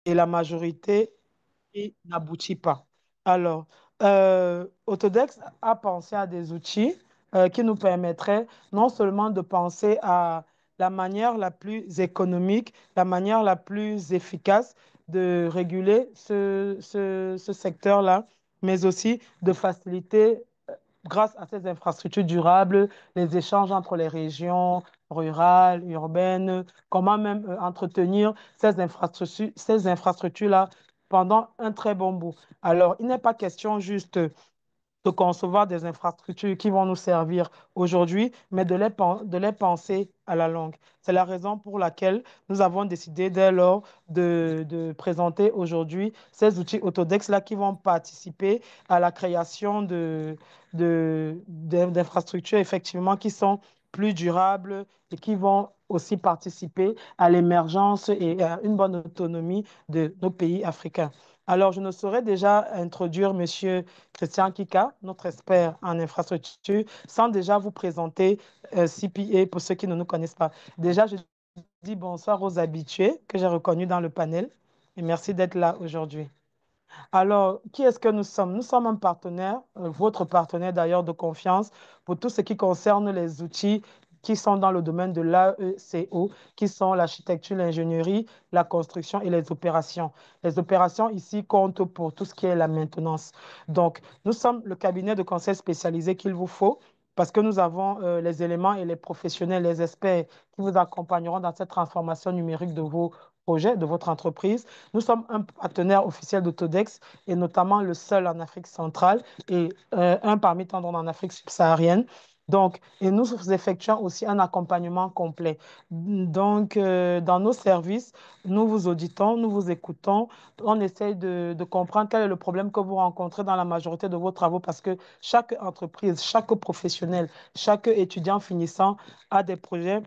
et la majorité qui n'aboutit pas. Alors, Autodesk a pensé à des outils qui nous permettraient non seulement de penser à la manière la plus économique, la manière la plus efficace de réguler ce secteur-là, mais aussi de faciliter grâce à ces infrastructures durables, les échanges entre les régions rurales, urbaines, comment même entretenir ces infrastructures-là pendant un très bon bout. Alors, il n'est pas question juste de concevoir des infrastructures qui vont nous servir aujourd'hui, mais de les penser à la longue. C'est la raison pour laquelle nous avons décidé dès lors de présenter aujourd'hui ces outils Autodex-là qui vont participer à la création d'infrastructures effectivement qui sont plus durables et qui vont aussi participer à l'émergence et à une bonne autonomie de nos pays africains. Alors, je ne saurais déjà introduire Monsieur Christian Kika, notre expert en infrastructure, sans déjà vous présenter CPA pour ceux qui ne nous connaissent pas. Déjà, je dis bonsoir aux habitués que j'ai reconnus dans le panel et merci d'être là aujourd'hui. Alors, qui est-ce que nous sommes? Nous sommes un partenaire, votre partenaire d'ailleurs de confiance pour tout ce qui concerne les outils qui sont dans le domaine de l'AECO, qui sont l'architecture, l'ingénierie, la construction et les opérations. Les opérations ici comptent pour tout ce qui est la maintenance. Donc, nous sommes le cabinet de conseil spécialisé qu'il vous faut parce que nous avons les éléments et les professionnels, les experts qui vous accompagneront dans cette transformation numérique de vos projets, de votre entreprise. Nous sommes un partenaire officiel d'Autodex et notamment le seul en Afrique centrale et un parmi tant d'autres en Afrique subsaharienne. Donc, et nous effectuons aussi un accompagnement complet. Donc, dans nos services, nous vous auditons, nous vous écoutons, on essaye de comprendre quel est le problème que vous rencontrez dans la majorité de vos travaux parce que chaque entreprise, chaque professionnel, chaque étudiant finissant a des projets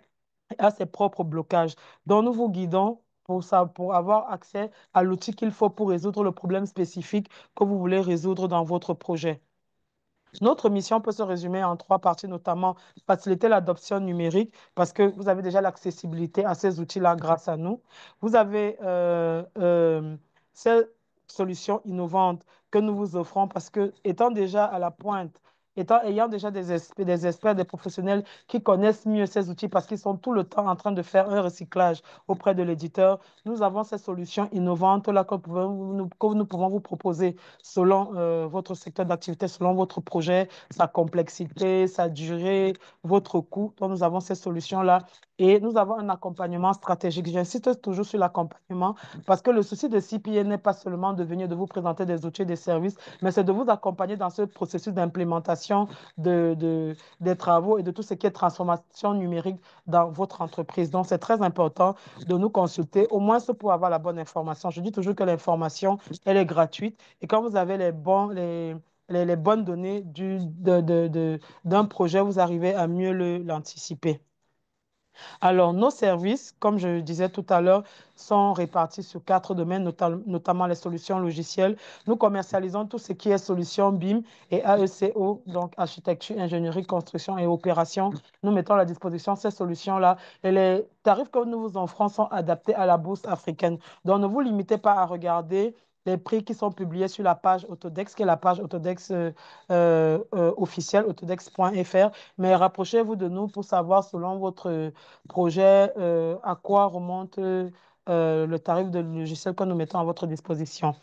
à ses propres blocages. Donc, nous vous guidons pour ça, pour avoir accès à l'outil qu'il faut pour résoudre le problème spécifique que vous voulez résoudre dans votre projet. Notre mission peut se résumer en trois parties, notamment faciliter l'adoption numérique parce que vous avez déjà l'accessibilité à ces outils-là grâce à nous. Vous avez ces solutions innovantes que nous vous offrons parce que étant déjà à la pointe, ayant déjà des experts, des professionnels qui connaissent mieux ces outils parce qu'ils sont tout le temps en train de faire un recyclage auprès de l'éditeur, nous avons ces solutions innovantes-là que nous pouvons vous proposer selon votre secteur d'activité, selon votre projet, sa complexité, sa durée, votre coût. Donc, nous avons ces solutions-là et nous avons un accompagnement stratégique. J'insiste toujours sur l'accompagnement parce que le souci de CPA n'est pas seulement de venir de vous présenter des outils et des services, mais c'est de vous accompagner dans ce processus d'implémentation des travaux et de tout ce qui est transformation numérique dans votre entreprise. Donc, c'est très important de nous consulter, au moins pour avoir la bonne information. Je dis toujours que l'information, elle est gratuite et quand vous avez les bonnes données d'un projet, vous arrivez à mieux l'anticiper. Alors, nos services, comme je le disais tout à l'heure, sont répartis sur quatre domaines, notamment les solutions logicielles. Nous commercialisons tout ce qui est solutions BIM et AECO, donc architecture, ingénierie, construction et opération. Nous mettons à la disposition ces solutions-là et les tarifs que nous vous offrons sont adaptés à la bourse africaine. Donc, ne vous limitez pas à regarder les prix qui sont publiés sur la page Autodex, qui est la page Autodex officielle, autodex.fr, mais rapprochez-vous de nous pour savoir selon votre projet, à quoi remonte le tarif de logiciel que nous mettons à votre disposition.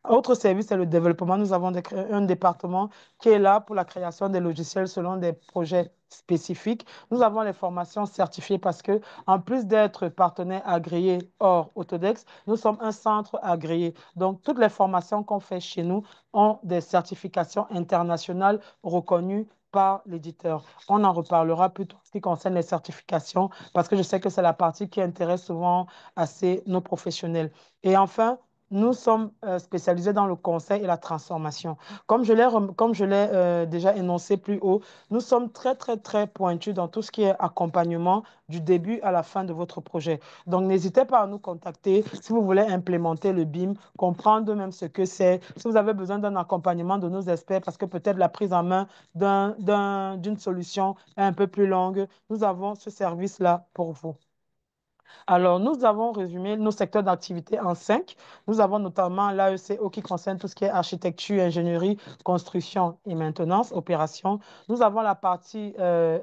Autre service, c'est le développement. Nous avons un département qui est là pour la création des logiciels selon des projets spécifiques. Nous avons les formations certifiées parce que, en plus d'être partenaire agréé hors Autodex, nous sommes un centre agréé. Donc, toutes les formations qu'on fait chez nous ont des certifications internationales reconnues par l'éditeur. On en reparlera plutôt en ce qui concerne les certifications parce que je sais que c'est la partie qui intéresse souvent assez nos professionnels. Et enfin, nous sommes spécialisés dans le conseil et la transformation. Comme je l'ai déjà énoncé plus haut, nous sommes très, très, très pointus dans tout ce qui est accompagnement du début à la fin de votre projet. Donc, n'hésitez pas à nous contacter si vous voulez implémenter le BIM, comprendre même ce que c'est, si vous avez besoin d'un accompagnement de nos experts, parce que peut-être la prise en main d'une solution est un peu plus longue, nous avons ce service-là pour vous. Alors, nous avons résumé nos secteurs d'activité en cinq. Nous avons notamment l'AECO qui concerne tout ce qui est architecture, ingénierie, construction et maintenance, opération. Nous avons la partie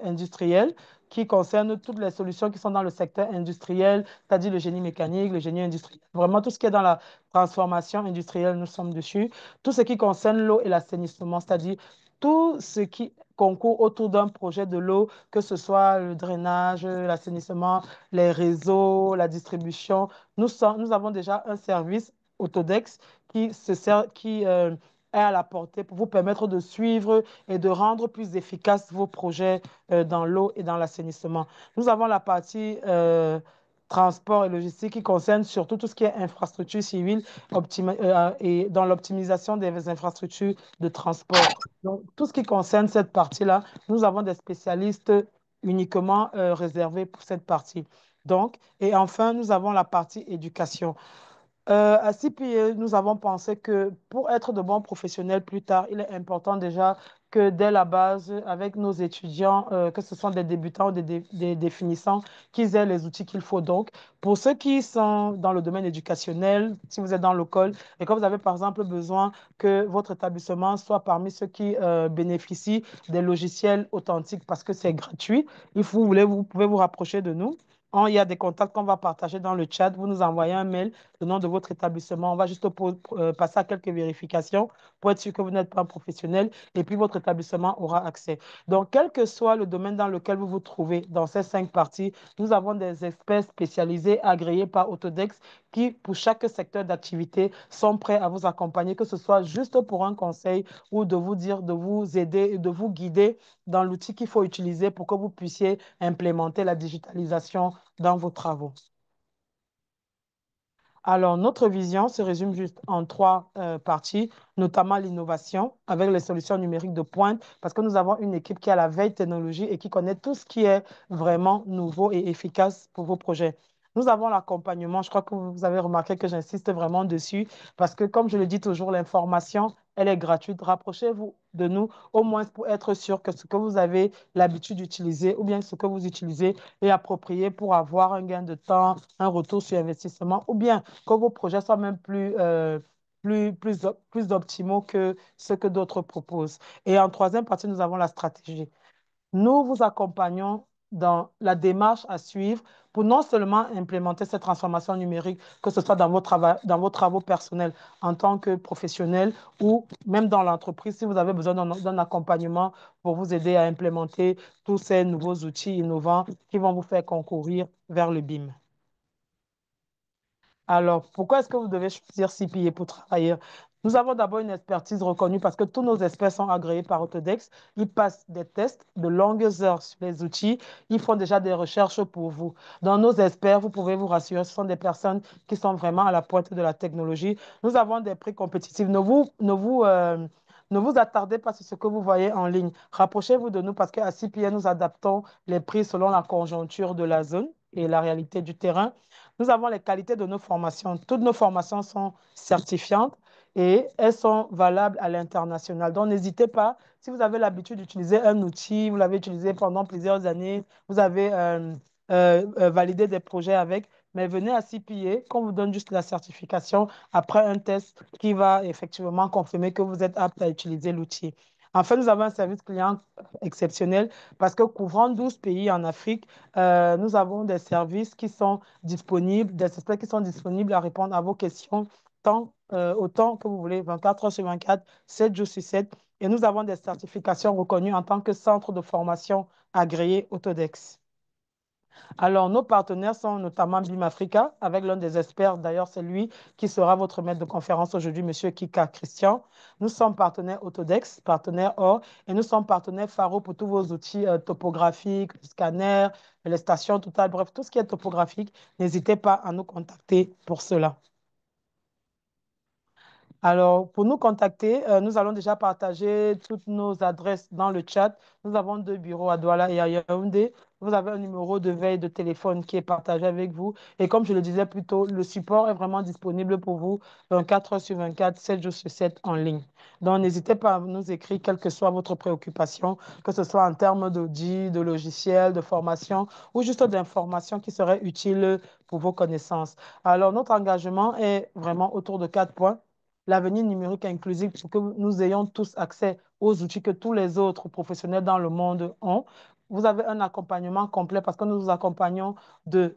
industrielle qui concerne toutes les solutions qui sont dans le secteur industriel, c'est-à-dire le génie mécanique, le génie industriel. Vraiment, tout ce qui est dans la transformation industrielle, nous sommes dessus. Tout ce qui concerne l'eau et l'assainissement, c'est-à-dire tout ce qui concourt autour d'un projet de l'eau, que ce soit le drainage, l'assainissement, les réseaux, la distribution. Nous avons déjà un service Autodex qui, se sert, qui est à la portée pour vous permettre de suivre et de rendre plus efficaces vos projets dans l'eau et dans l'assainissement. Nous avons la partie transport et logistique qui concerne surtout tout ce qui est infrastructure civile et dans l'optimisation des infrastructures de transport. Donc, tout ce qui concerne cette partie-là, nous avons des spécialistes uniquement réservés pour cette partie. Donc, et enfin, nous avons la partie éducation. À CPE, nous avons pensé que pour être de bons professionnels plus tard, il est important déjà que dès la base, avec nos étudiants, que ce soit des débutants ou des finissants, qu'ils aient les outils qu'il faut. Donc, pour ceux qui sont dans le domaine éducationnel, si vous êtes dans l'école et que vous avez par exemple besoin que votre établissement soit parmi ceux qui bénéficient des logiciels authentiques parce que c'est gratuit, vous pouvez vous rapprocher de nous. Il y a des contacts qu'on va partager dans le chat. Vous nous envoyez un mail, le nom de votre établissement. On va juste passer à quelques vérifications pour être sûr que vous n'êtes pas un professionnel et puis votre établissement aura accès. Donc, quel que soit le domaine dans lequel vous vous trouvez dans ces cinq parties, nous avons des experts spécialisés agréés par Autodex qui, pour chaque secteur d'activité, sont prêts à vous accompagner, que ce soit juste pour un conseil ou de vous dire, de vous aider et de vous guider dans l'outil qu'il faut utiliser pour que vous puissiez implémenter la digitalisation dans vos travaux. Alors, notre vision se résume juste en trois parties, notamment l'innovation avec les solutions numériques de pointe, parce que nous avons une équipe qui a la veille technologie et qui connaît tout ce qui est vraiment nouveau et efficace pour vos projets. Nous avons l'accompagnement, je crois que vous avez remarqué que j'insiste vraiment dessus, parce que comme je le dis toujours, l'information, elle est gratuite. Rapprochez-vous de nous, au moins pour être sûr que ce que vous avez l'habitude d'utiliser ou bien ce que vous utilisez est approprié pour avoir un gain de temps, un retour sur investissement, ou bien que vos projets soient même plus optimaux que ce que d'autres proposent. Et en troisième partie, nous avons la stratégie. Nous vous accompagnons dans la démarche à suivre pour non seulement implémenter cette transformation numérique, que ce soit dans vos travaux personnels en tant que professionnel ou même dans l'entreprise, si vous avez besoin d'un accompagnement pour vous aider à implémenter tous ces nouveaux outils innovants qui vont vous faire concourir vers le BIM. Alors, pourquoi est-ce que vous devez choisir CPA pour travailler? Nous avons d'abord une expertise reconnue parce que tous nos experts sont agréés par Autodex. Ils passent des tests de longues heures sur les outils. Ils font déjà des recherches pour vous. Dans nos experts, vous pouvez vous rassurer, ce sont des personnes qui sont vraiment à la pointe de la technologie. Nous avons des prix compétitifs. Ne vous attardez pas sur ce que vous voyez en ligne. Rapprochez-vous de nous parce qu'à CPA, nous adaptons les prix selon la conjoncture de la zone et la réalité du terrain. Nous avons les qualités de nos formations. Toutes nos formations sont certifiantes et elles sont valables à l'international. Donc, n'hésitez pas, si vous avez l'habitude d'utiliser un outil, vous l'avez utilisé pendant plusieurs années, vous avez validé des projets avec, mais venez à CPA, qu'on vous donne juste la certification après un test qui va effectivement confirmer que vous êtes apte à utiliser l'outil. En fait, nous avons un service client exceptionnel parce que couvrant 12 pays en Afrique, nous avons des services qui sont disponibles, des experts qui sont disponibles à répondre à vos questions autant que vous voulez, 24 heures sur 24, 7 jours sur 7. Et nous avons des certifications reconnues en tant que centre de formation agréé Autodex. Alors, nos partenaires sont notamment BIM Africa, avec l'un des experts, d'ailleurs, c'est lui qui sera votre maître de conférence aujourd'hui, Monsieur Kika Christian. Nous sommes partenaires Autodex, partenaires OR, et nous sommes partenaires Faro pour tous vos outils topographiques, scanners, les stations totales, bref, tout ce qui est topographique. N'hésitez pas à nous contacter pour cela. Alors, pour nous contacter, nous allons déjà partager toutes nos adresses dans le chat. Nous avons deux bureaux à Douala et à Yaoundé. Vous avez un numéro de veille de téléphone qui est partagé avec vous. Et comme je le disais plus tôt, le support est vraiment disponible pour vous 24 heures sur 24, 7 jours sur 7 en ligne. Donc, n'hésitez pas à nous écrire, quelle que soit votre préoccupation, que ce soit en termes d'audit, de logiciel, de formation ou juste d'informations qui seraient utiles pour vos connaissances. Alors, notre engagement est vraiment autour de 4 points. L'avenir numérique inclusif pour que nous ayons tous accès aux outils que tous les autres professionnels dans le monde ont. Vous avez un accompagnement complet parce que nous vous accompagnons de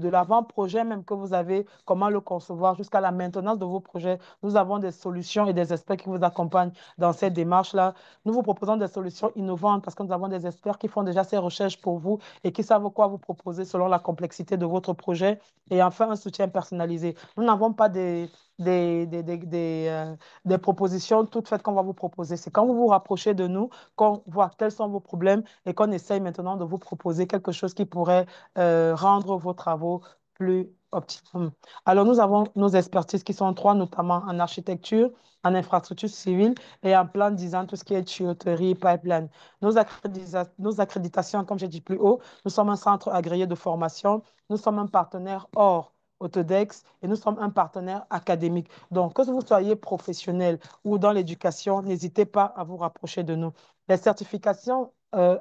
l'avant-projet même que vous avez, comment le concevoir, jusqu'à la maintenance de vos projets. Nous avons des solutions et des experts qui vous accompagnent dans cette démarche-là. Nous vous proposons des solutions innovantes parce que nous avons des experts qui font déjà ces recherches pour vous et qui savent quoi vous proposer selon la complexité de votre projet. Et enfin, un soutien personnalisé. Nous n'avons pas des, des, des, des, euh, des propositions toutes faites qu'on va vous proposer. C'est quand vous vous rapprochez de nous qu'on voit quels sont vos problèmes et qu'on essaye maintenant de vous proposer quelque chose qui pourrait rendre vos travaux plus optimum. Alors, nous avons nos expertises qui sont trois, notamment en architecture, en infrastructure civile et en plan de design, tout ce qui est tuyauterie, pipeline. Nos accréditations, comme j'ai dit plus haut, nous sommes un centre agréé de formation, nous sommes un partenaire hors Autodex et nous sommes un partenaire académique. Donc, que vous soyez professionnel ou dans l'éducation, n'hésitez pas à vous rapprocher de nous. Les certifications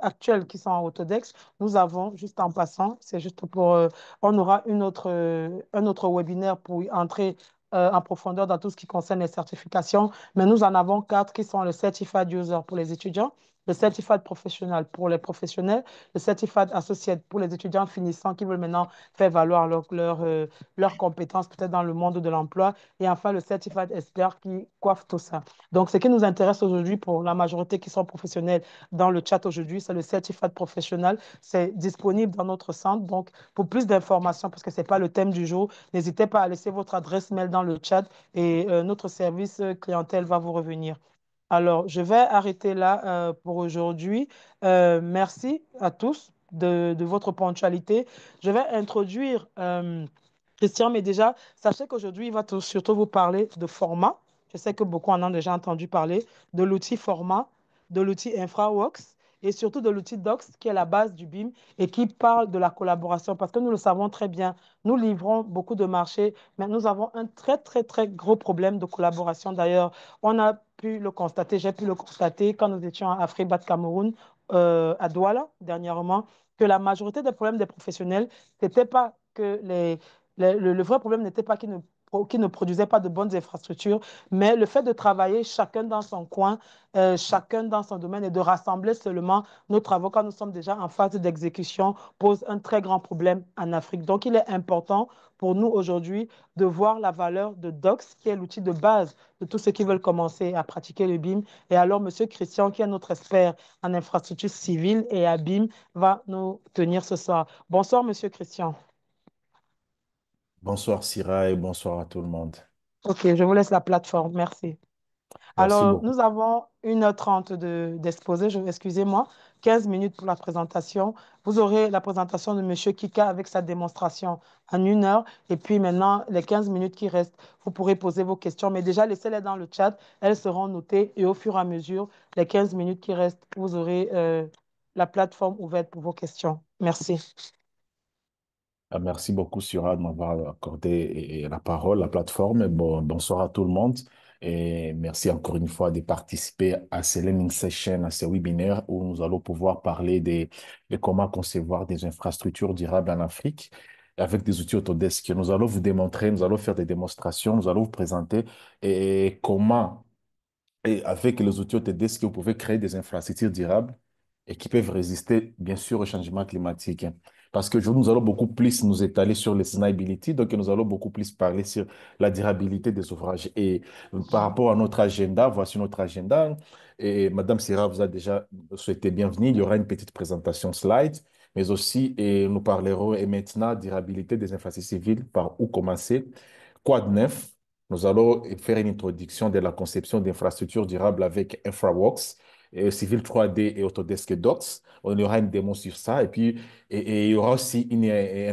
actuelles qui sont en Autodex, nous avons, juste en passant, c'est juste pour, on aura un autre webinaire pour y entrer en profondeur dans tout ce qui concerne les certifications, mais nous en avons 4 qui sont le Certified User pour les étudiants, le Certified Professional pour les professionnels, le Certified Associate pour les étudiants finissants qui veulent maintenant faire valoir leurs compétences peut-être dans le monde de l'emploi, et enfin le Certified Expert qui coiffe tout ça. Donc, ce qui nous intéresse aujourd'hui pour la majorité qui sont professionnels dans le chat aujourd'hui, c'est le Certified Professional. C'est disponible dans notre centre. Donc, pour plus d'informations, parce que ce n'est pas le thème du jour, n'hésitez pas à laisser votre adresse mail dans le chat et notre service clientèle va vous revenir. Alors, je vais arrêter là pour aujourd'hui. Merci à tous de votre ponctualité. Je vais introduire Christian, mais déjà, sachez qu'aujourd'hui, il va surtout vous parler de format. Je sais que beaucoup en ont déjà entendu parler de l'outil format, de l'outil InfraWorks et surtout de l'outil Docs qui est la base du BIM et qui parle de la collaboration parce que nous le savons très bien, nous livrons beaucoup de marchés, mais nous avons un très, très, très gros problème de collaboration. D'ailleurs, on a pu le constater, j'ai pu le constater quand nous étions à Afribat Cameroun, à Douala dernièrement, que la majorité des problèmes des professionnels, ce n'était pas que le vrai problème n'était pas qu'ils ne produisaient pas de bonnes infrastructures, mais le fait de travailler chacun dans son coin, chacun dans son domaine et de rassembler seulement nos travaux quand nous sommes déjà en phase d'exécution pose un très grand problème en Afrique. Donc, il est important pour nous aujourd'hui de voir la valeur de Docs, qui est l'outil de base de tous ceux qui veulent commencer à pratiquer le BIM. Et alors, Monsieur Christian, qui est notre expert en infrastructure civile et à BIM, va nous tenir ce soir. Bonsoir, Monsieur Christian. Bonsoir Syrah et bonsoir à tout le monde. Ok, je vous laisse la plateforme. Merci. Merci Alors, beaucoup. nous avons 1h30 d'exposé, excusez-moi, 15 minutes pour la présentation. Vous aurez la présentation de Monsieur Kika avec sa démonstration en 1 heure. Et puis maintenant, les 15 minutes qui restent, vous pourrez poser vos questions. Mais déjà, laissez-les dans le chat. Elles seront notées et au fur et à mesure, les 15 minutes qui restent, vous aurez la plateforme ouverte pour vos questions. Merci. Merci beaucoup Syrah de m'avoir accordé la parole, la plateforme. Et bonsoir à tout le monde. Et merci encore une fois de participer à ces learning sessions, à ces webinaires où nous allons pouvoir parler de comment concevoir des infrastructures durables en Afrique avec des outils Autodesk. Nous allons vous démontrer, nous allons faire des démonstrations, nous allons vous présenter comment. Et avec les outils Autodesk, vous pouvez créer des infrastructures durables et qui peuvent résister, bien sûr, au changement climatique. Parce que nous allons beaucoup plus nous étaler sur les sustainability, donc nous allons beaucoup plus parler sur la durabilité des ouvrages. Et par rapport à notre agenda, voici notre agenda. Et Madame Syrah vous a déjà souhaité bienvenue. Il y aura une petite présentation slide, mais aussi, et nous parlerons et maintenant durabilité des infrastructures civiles, par où commencer. Quoi de neuf? Nous allons faire une introduction de la conception d'infrastructures durables avec InfraWorks, Civil 3D et Autodesk Docs. On aura une démo sur ça. Et puis, il y aura aussi une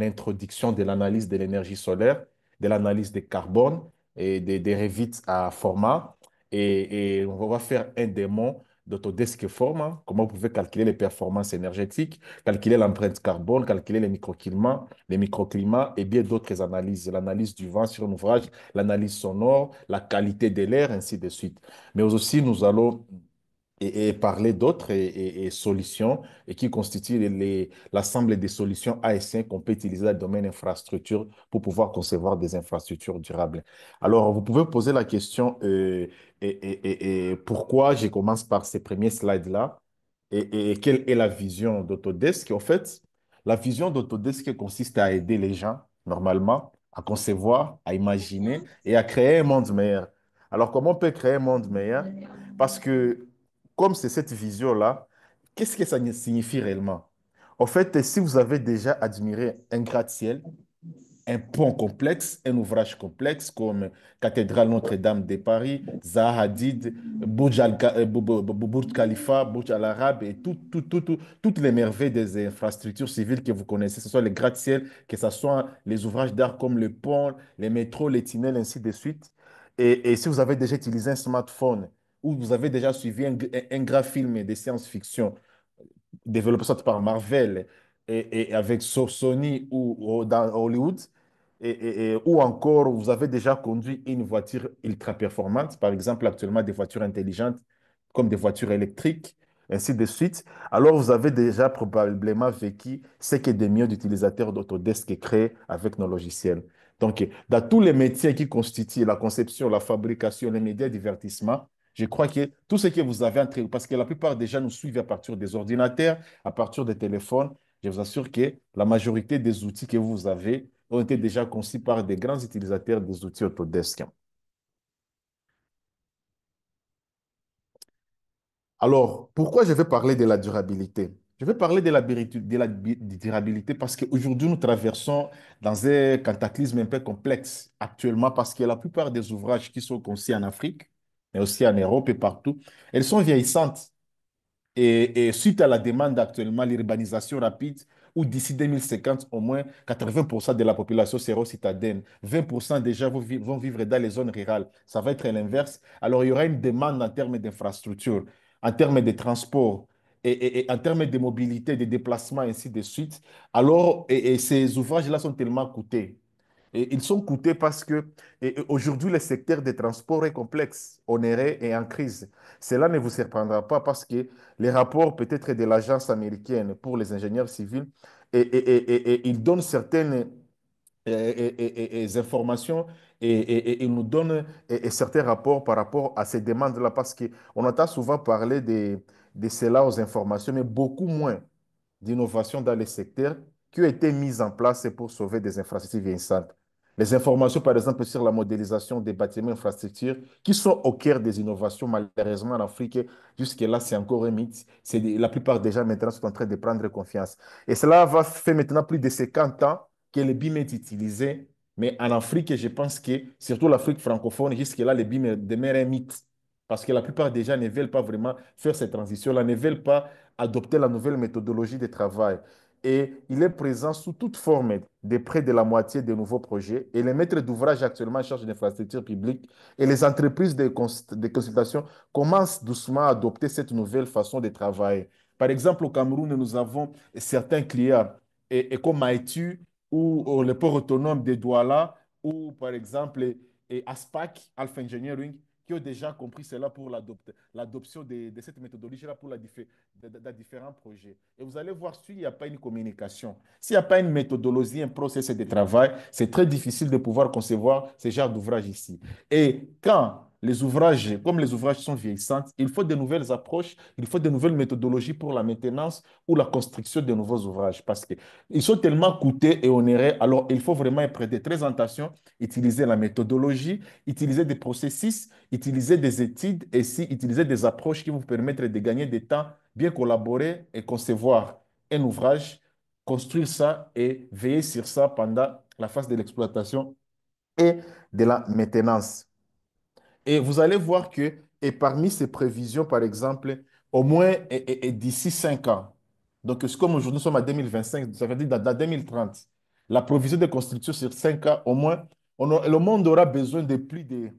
introduction de l'analyse de l'énergie solaire, de l'analyse des carbone et des Revit à format. Et on va faire un démon d'Autodesk forme, hein. Comment vous pouvez calculer les performances énergétiques, calculer l'empreinte carbone, calculer les microclimats et bien d'autres analyses. L'analyse du vent sur un ouvrage, l'analyse sonore, la qualité de l'air, ainsi de suite. Mais aussi, nous allons et parler d'autres et solutions et qui constituent l'ensemble des solutions AS1 qu'on peut utiliser dans le domaine infrastructure pour pouvoir concevoir des infrastructures durables. Alors, vous pouvez poser la question et pourquoi je commence par ces premiers slides-là et quelle est la vision d'Autodesk. En fait, la vision d'Autodesk consiste à aider les gens, normalement, à concevoir, à imaginer et à créer un monde meilleur. Alors, comment on peut créer un monde meilleur? Parce que comme c'est cette vision-là, qu'est-ce que ça signifie réellement? En fait, si vous avez déjà admiré un gratte-ciel, un pont complexe, un ouvrage complexe comme Cathédrale Notre-Dame de Paris, Zaha Hadid, Burj Khalifa, Burj Al Arab et toutes les merveilles des infrastructures civiles que vous connaissez, que ce soit les gratte-ciel, que ce soit les ouvrages d'art comme le pont, les métros, les tunnels, ainsi de suite. Et si vous avez déjà utilisé un smartphone ou vous avez déjà suivi un grand film de science-fiction, développé soit par Marvel et avec Sony ou dans Hollywood, ou encore vous avez déjà conduit une voiture ultra performante, par exemple actuellement des voitures intelligentes comme des voitures électriques, ainsi de suite, alors vous avez déjà probablement vécu ce que des millions d'utilisateurs d'Autodesk créent avec nos logiciels. Donc, dans tous les métiers qui constituent la conception, la fabrication, les médias, le divertissement, je crois que tout ce que vous avez entre, parce que la plupart des gens nous suivent à partir des ordinateurs, à partir des téléphones, je vous assure que la majorité des outils que vous avez ont été déjà conçus par des grands utilisateurs des outils Autodesk. Alors, pourquoi je vais parler de la durabilité? Je vais parler de la durabilité parce qu'aujourd'hui, nous traversons dans un cataclysme un peu complexe actuellement parce que la plupart des ouvrages qui sont conçus en Afrique, mais aussi en Europe et partout, elles sont vieillissantes. Et suite à la demande actuellement, l'urbanisation rapide, où d'ici 2050, au moins 80% de la population sera citadine, 20% déjà vont vivre dans les zones rurales. Ça va être l'inverse. Alors, il y aura une demande en termes d'infrastructures, en termes de transport et en termes de mobilité, de déplacement, ainsi de suite. Alors, ces ouvrages-là sont tellement coûtés. Et ils sont coûtés parce que aujourd'hui, le secteur des transports est complexe, onéreux et en crise. Cela ne vous surprendra pas parce que les rapports peut-être de l'Agence américaine pour les ingénieurs civils, ils donnent certaines informations et ils nous donnent certains rapports par rapport à ces demandes-là parce qu'on entend souvent parler de cela aux informations, mais beaucoup moins d'innovations dans les secteurs qui ont été mises en place pour sauver des infrastructures vieillissantes. Les informations, par exemple, sur la modélisation des bâtiments et infrastructures qui sont au cœur des innovations, malheureusement, en Afrique, jusque-là, c'est encore un mythe. La plupart des gens maintenant sont en train de prendre confiance. Et cela va faire maintenant plus de 50 ans que le BIM est utilisé. Mais en Afrique, je pense que, surtout l'Afrique francophone, jusque-là, le BIM demeure un mythe. Parce que la plupart des gens ne veulent pas vraiment faire cette transition-là, ne veulent pas adopter la nouvelle méthodologie de travail. Et il est présent sous toute forme de près de la moitié des nouveaux projets. Et les maîtres d'ouvrage actuellement en charge d'infrastructures publiques et les entreprises de consultation commencent doucement à adopter cette nouvelle façon de travailler. Par exemple, au Cameroun, nous avons certains clients comme Maïtu ou le port autonome de Douala ou par exemple ASPAC, Alpha Engineering, qui ont déjà compris cela pour l'adoption de cette méthodologie-là pour différents projets. Et vous allez voir, s'il n'y a pas une communication, s'il n'y a pas une méthodologie, un processus de travail, c'est très difficile de pouvoir concevoir ce genre d'ouvrage ici. Et quand les ouvrages, comme les ouvrages sont vieillissants, il faut de nouvelles approches, il faut de nouvelles méthodologies pour la maintenance ou la construction de nouveaux ouvrages parce qu'ils sont tellement coûteux et onéreux. Alors, il faut vraiment prêter très attention, utiliser la méthodologie, utiliser des processus, utiliser des études et si utiliser des approches qui vous permettent de gagner du temps, bien collaborer et concevoir un ouvrage, construire ça et veiller sur ça pendant la phase de l'exploitation et de la maintenance. Et vous allez voir que, et parmi ces prévisions, par exemple, au moins d'ici 5 ans, donc comme aujourd'hui nous sommes à 2025, ça veut dire dans 2030, la provision de construction sur 5 ans, au moins, le monde aura besoin de plus de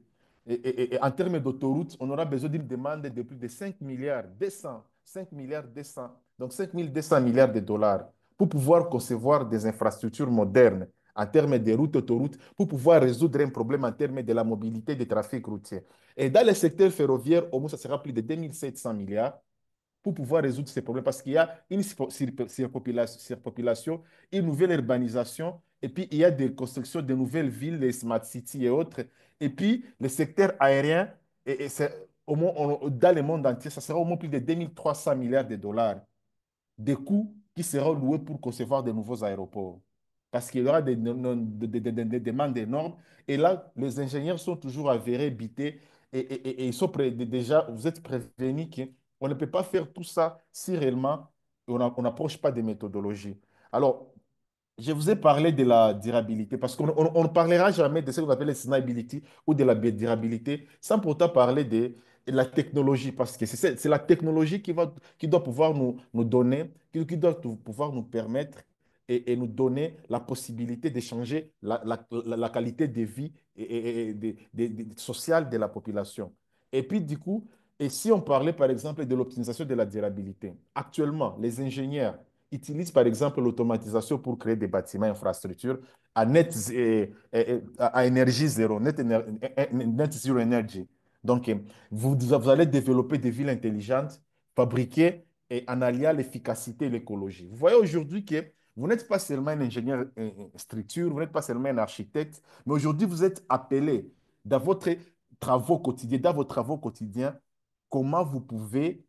Et en termes d'autoroutes, on aura besoin d'une demande de plus de 5 milliards 200, 5 milliards 200, donc 5 200 milliards de dollars pour pouvoir concevoir des infrastructures modernes en termes de routes, autoroutes, pour pouvoir résoudre un problème en termes de la mobilité des trafics routiers. Et dans le secteur ferroviaire, au moins, ça sera plus de 2700 milliards pour pouvoir résoudre ces problèmes parce qu'il y a une surpopulation, une nouvelle urbanisation, et puis il y a des constructions de nouvelles villes, les smart cities et autres. Et puis le secteur aérien, au moins, dans le monde entier, ça sera au moins plus de 2300 milliards de dollars des coûts qui seront loués pour concevoir de nouveaux aéroports. Parce qu'il y aura des demandes énormes. Et là, les ingénieurs sont toujours avérés, bités, et ils sont déjà, vous êtes prévenus qu'on ne peut pas faire tout ça si réellement on n'approche pas des méthodologies. Alors, je vous ai parlé de la durabilité parce qu'on ne parlera jamais de ce qu'on appelle la sustainability ou de la durabilité sans pourtant parler de la technologie parce que c'est la technologie qui doit pouvoir nous donner, qui doit pouvoir nous permettre et nous donner la possibilité de changer la qualité de vie sociale de la population. Et puis, du coup, et si on parlait par exemple de l'optimisation de la durabilité, actuellement, les ingénieurs utilisent par exemple l'automatisation pour créer des bâtiments, infrastructures à à énergie zéro, net zero energy. Donc, vous allez développer des villes intelligentes, fabriquées et en alliant l'efficacité et l'écologie. Vous voyez aujourd'hui que vous n'êtes pas seulement un ingénieur structure, vous n'êtes pas seulement un architecte, mais aujourd'hui, vous êtes appelé dans votre dans vos travaux quotidiens, comment vous pouvez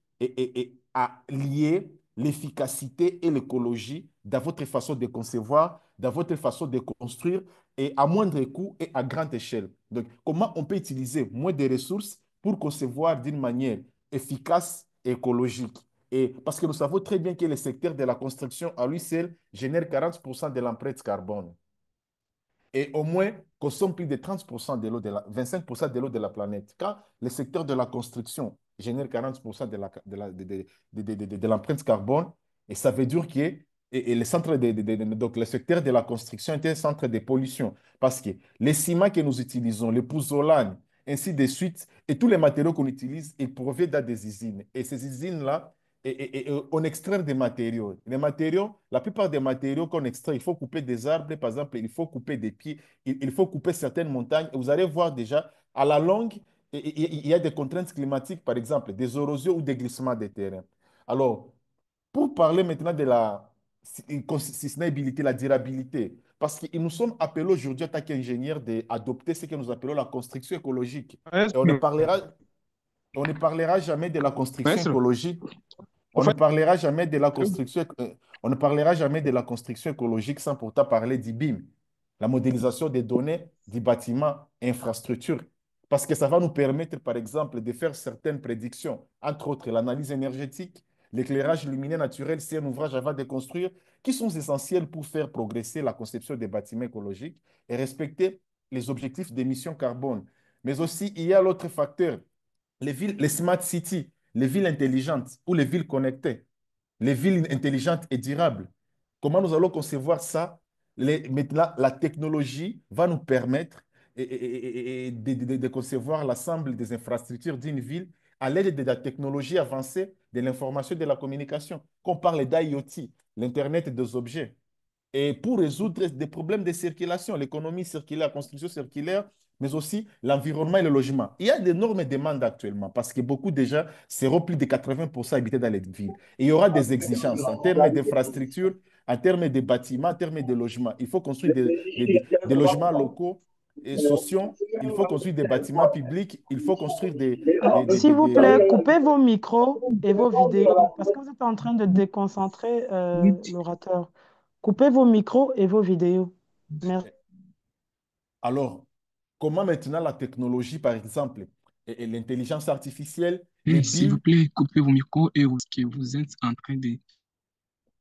à lier l'efficacité et l'écologie dans votre façon de concevoir, dans votre façon de construire et à moindre coût et à grande échelle. Donc, comment on peut utiliser moins de ressources pour concevoir d'une manière efficace et écologique. Et parce que nous savons très bien que le secteur de la construction à lui seul génère 40% de l'empreinte carbone et au moins consomme plus de 30% de l'eau 25% de l'eau de la planète. Quand le secteur de la construction génère 40% de l'empreinte carbone, et ça veut dire que le centre donc le secteur de la construction est un centre de pollution parce que les ciments que nous utilisons, les pouzzolanes, ainsi de suite, et tous les matériaux qu'on utilise, ils proviennent dans des usines. Et ces usines-là, on extrait des matériaux. Les matériaux, la plupart des matériaux qu'on extrait, il faut couper des arbres, par exemple, il faut couper des pieds, il faut couper certaines montagnes. Et vous allez voir déjà, à la longue, il y a des contraintes climatiques, par exemple, des érosions ou des glissements des terrains. Alors, pour parler maintenant de la sustainabilité, la durabilité, parce que nous sommes appelés aujourd'hui en tant qu'ingénieurs d'adopter ce que nous appelons la construction écologique. Et Maestro, on ne parlera jamais de la construction maestro, écologique au on ne fait, parlera jamais de la construction, on ne parlera jamais de la construction écologique sans pourtant parler d'IBIM, la modélisation des données du bâtiment et infrastructure. Parce que ça va nous permettre, par exemple, de faire certaines prédictions, entre autres l'analyse énergétique, l'éclairage lumineux naturel, c'est un ouvrage avant de construire, qui sont essentiels pour faire progresser la conception des bâtiments écologiques et respecter les objectifs d'émissions carbone. Mais aussi, il y a l'autre facteur, les villes, les smart cities, les villes intelligentes ou les villes connectées, les villes intelligentes et durables. Comment nous allons concevoir ça? Maintenant, la technologie va nous permettre de concevoir l'ensemble des infrastructures d'une ville à l'aide de la technologie avancée de l'information et de la communication. Qu'on parle d'IoT, l'Internet des objets et pour résoudre des problèmes de circulation, l'économie circulaire, la construction circulaire, mais aussi l'environnement et le logement. Il y a d'énormes demandes actuellement parce que beaucoup déjà seront plus de 80% habités dans les villes. Et il y aura des exigences en termes d'infrastructures, en termes de bâtiments, en termes de logements. Il faut construire des logements locaux et sociaux. Il faut construire des bâtiments publics. Il faut construire S'il vous plaît, coupez vos micros et vos vidéos parce que vous êtes en train de déconcentrer l'orateur. Coupez vos micros et vos vidéos. Merci. Alors, comment maintenant la technologie, par exemple, et l'intelligence artificielle, les oui, s'il vous BIM, plaît, coupez vos micros et ce que vous êtes en train de...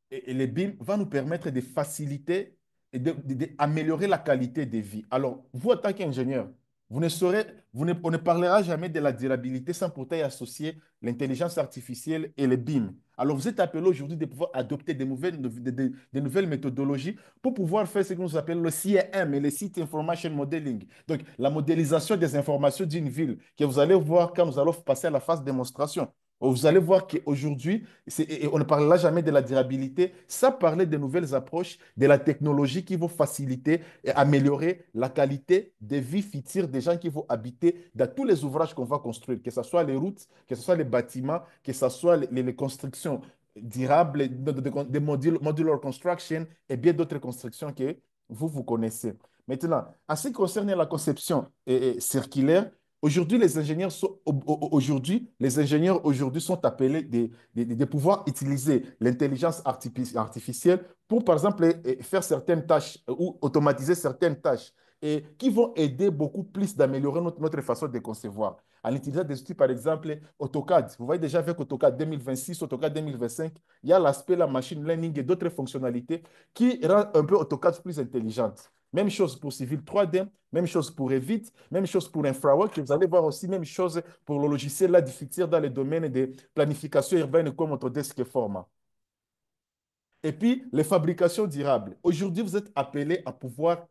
et les BIM va nous permettre de faciliter et d'améliorer la qualité de vie. Alors, vous, en tant qu'ingénieur, Vous ne saurez, on ne parlera jamais de la durabilité sans pourtant y associer l'intelligence artificielle et les BIM. Alors, vous êtes appelé aujourd'hui de pouvoir adopter de nouvelles méthodologies pour pouvoir faire ce que nous appelons le CIM et le Site Information Modeling. Donc, la modélisation des informations d'une ville que vous allez voir quand nous allons passer à la phase démonstration. Vous allez voir qu'aujourd'hui, et on ne parlera jamais de la durabilité sans parler de nouvelles approches, de la technologie qui vont faciliter et améliorer la qualité de vie future des gens qui vont habiter dans tous les ouvrages qu'on va construire, que ce soit les routes, que ce soit les bâtiments, que ce soit les constructions durables, des modular construction et bien d'autres constructions que vous connaissez. Maintenant, en ce qui concerne la conception circulaire, aujourd'hui, les ingénieurs aujourd'hui sont appelés de pouvoir utiliser l'intelligence artificielle pour, par exemple, faire certaines tâches ou automatiser certaines tâches et qui vont aider beaucoup plus d'améliorer notre façon de concevoir. En utilisant des outils, par exemple, AutoCAD. Vous voyez déjà avec AutoCAD 2026, AutoCAD 2025, il y a l'aspect, la machine learning et d'autres fonctionnalités qui rendent un peu AutoCAD plus intelligente. Même chose pour Civil 3D, même chose pour Revit, même chose pour InfraWorks. Vous allez voir aussi même chose pour le logiciel là, difficile dans le domaine de planification urbaine comme Autodesk et Forma. Et puis, les fabrications durables. Aujourd'hui, vous êtes appelé à pouvoir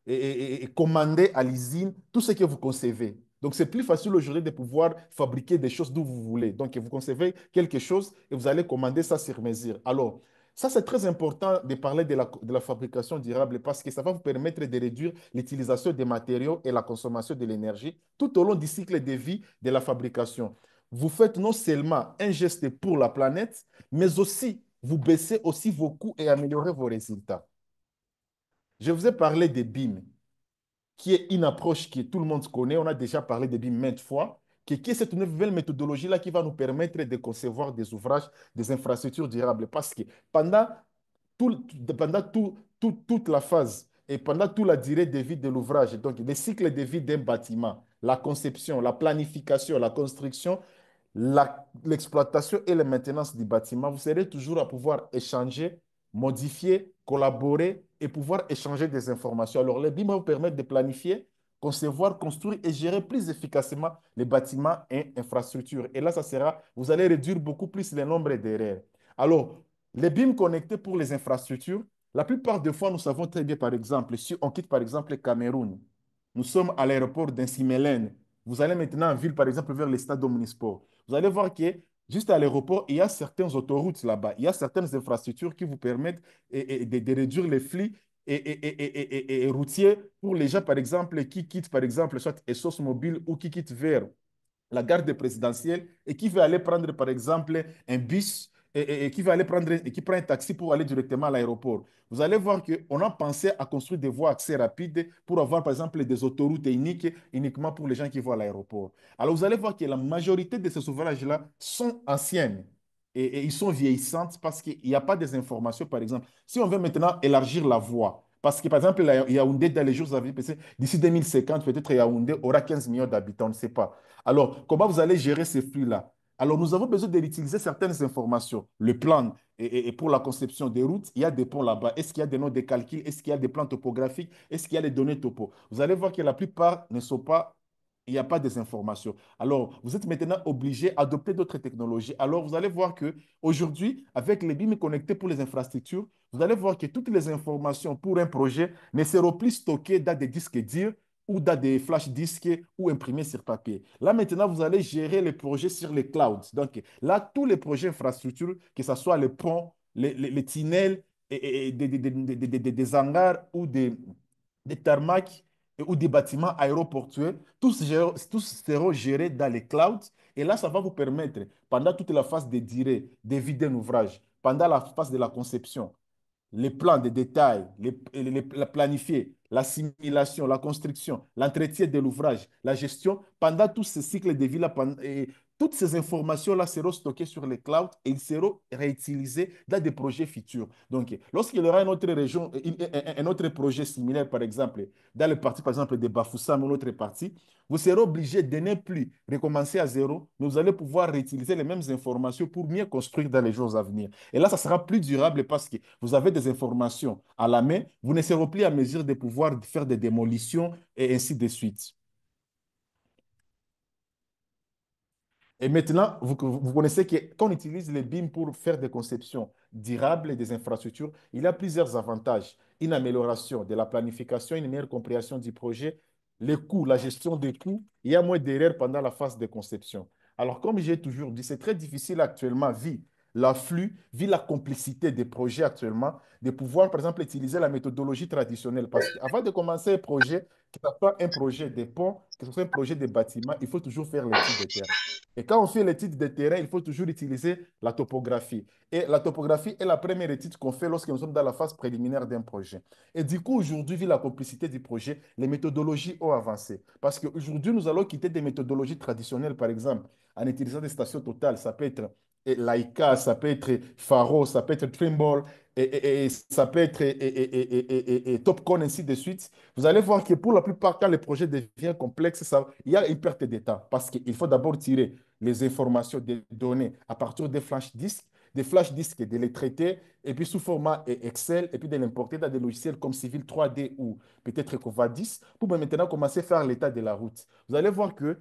et commander à l'usine tout ce que vous concevez. Donc, c'est plus facile aujourd'hui de pouvoir fabriquer des choses d'où vous voulez. Donc, vous concevez quelque chose et vous allez commander ça sur mesure. Alors, ça, c'est très important de parler de la fabrication durable parce que ça va vous permettre de réduire l'utilisation des matériaux et la consommation de l'énergie tout au long du cycle de vie de la fabrication. Vous faites non seulement un geste pour la planète, mais aussi vous baissez aussi vos coûts et améliorez vos résultats. Je vous ai parlé des BIM, qui est une approche que tout le monde connaît. On a déjà parlé des BIM maintes fois, qui est cette nouvelle méthodologie-là qui va nous permettre de concevoir des ouvrages, des infrastructures durables. Parce que pendant, toute la phase et pendant toute la durée de vie de l'ouvrage, donc le cycle de vie d'un bâtiment, la conception, la planification, la construction, l'exploitation et la maintenance du bâtiment, vous serez toujours à pouvoir échanger, modifier, collaborer et pouvoir échanger des informations. Alors, les BIM vous permettent de planifier, concevoir, construire et gérer plus efficacement les bâtiments et infrastructures. Et là, vous allez réduire beaucoup plus le nombre d'erreurs. Alors, les BIM connectés pour les infrastructures, la plupart des fois, nous savons très bien, par exemple, si on quitte par exemple le Cameroun, nous sommes à l'aéroport d'Insimélène. Vous allez maintenant en ville, par exemple, vers le stade Omnisport. Vous allez voir que juste à l'aéroport, il y a certaines autoroutes là-bas. Il y a certaines infrastructures qui vous permettent de réduire les flux et routiers pour les gens, par exemple, qui quittent, par exemple, soit Essos Mobile ou qui quittent vers la garde présidentielle et qui veut aller prendre, par exemple, un bus et qui veut aller prendre et qui prend un taxi pour aller directement à l'aéroport. Vous allez voir qu'on a pensé à construire des voies accès rapides pour avoir, par exemple, des autoroutes uniquement pour les gens qui vont à l'aéroport. Alors, vous allez voir que la majorité de ces ouvrages-là sont anciennes et ils sont vieillissantes parce qu'il n'y a pas des informations, par exemple. Si on veut maintenant élargir la voie, parce que, par exemple, Yaoundé, dans les jours à venir, d'ici 2050, peut-être Yaoundé aura 15 millions d'habitants, on ne sait pas. Alors, comment vous allez gérer ces flux-là? Alors, nous avons besoin d'utiliser certaines informations. Le plan, et pour la conception des routes, il y a des ponts là-bas. Est-ce qu'il y a des noms de calcul? Est-ce qu'il y a des plans topographiques? Est-ce qu'il y a des données topo? Vous allez voir que la plupart ne sont pas, il n'y a pas des informations. Alors, vous êtes maintenant obligé d'adopter d'autres technologies. Alors, vous allez voir que aujourd'hui, avec les BIM connectés pour les infrastructures, vous allez voir que toutes les informations pour un projet ne seront plus stockées dans des disques durs, ou dans des flash disques ou imprimés sur papier. Là, maintenant, vous allez gérer les projets sur les clouds. Donc, là, tous les projets infrastructures, que ce soit les ponts, les tunnels, et des hangars ou des tarmacs ou des bâtiments aéroportuaires, tous seront gérés dans les clouds. Et là, ça va vous permettre, pendant toute la phase de durée, d'éviter un ouvrage, pendant la phase de la conception, les plans de détail, la planifier, la simulation, la construction, l'entretien de l'ouvrage, la gestion, pendant tout ce cycle de vie-là, toutes ces informations-là seront stockées sur les clouds et ils seront réutilisés dans des projets futurs. Donc, lorsqu'il y aura une autre région, un autre projet similaire, par exemple, dans le parti, par exemple, de Bafoussam ou l'autre partie, vous serez obligé de ne plus recommencer à zéro, mais vous allez pouvoir réutiliser les mêmes informations pour mieux construire dans les jours à venir. Et là, ça sera plus durable parce que vous avez des informations à la main, vous ne serez plus à mesure de pouvoir faire des démolitions et ainsi de suite. Et maintenant, vous connaissez que quand on utilise les BIM pour faire des conceptions durables et des infrastructures, il y a plusieurs avantages. Une amélioration de la planification, une meilleure compréhension du projet, les coûts, la gestion des coûts, il y a moins d'erreurs pendant la phase de conception. Alors, comme j'ai toujours dit, c'est très difficile actuellement, vu l'afflux, vu la complicité des projets actuellement, de pouvoir, par exemple, utiliser la méthodologie traditionnelle. Parce qu'avant de commencer un projet, que ce soit un projet de pont, que ce soit un projet de bâtiment, il faut toujours faire l'étude de terrain. Et quand on fait l'étude de terrain, il faut toujours utiliser la topographie. Et la topographie est la première étude qu'on fait lorsque nous sommes dans la phase préliminaire d'un projet. Et du coup, aujourd'hui, vu la complicité du projet, les méthodologies ont avancé. Parce qu'aujourd'hui, nous allons quitter des méthodologies traditionnelles, par exemple, en utilisant des stations totales. Ça peut être Leica, ça peut être Faro, ça peut être Trimble, et ça peut être et Topcon, ainsi de suite. Vous allez voir que pour la plupart, quand le projet devient complexe, il y a une perte de temps parce qu'il faut d'abord tirer les informations, des données à partir des flash disques, de les traiter, et puis sous format Excel, et puis de l'importer dans des logiciels comme Civil 3D ou peut-être Covadis, pour maintenant commencer à faire l'état de la route. Vous allez voir que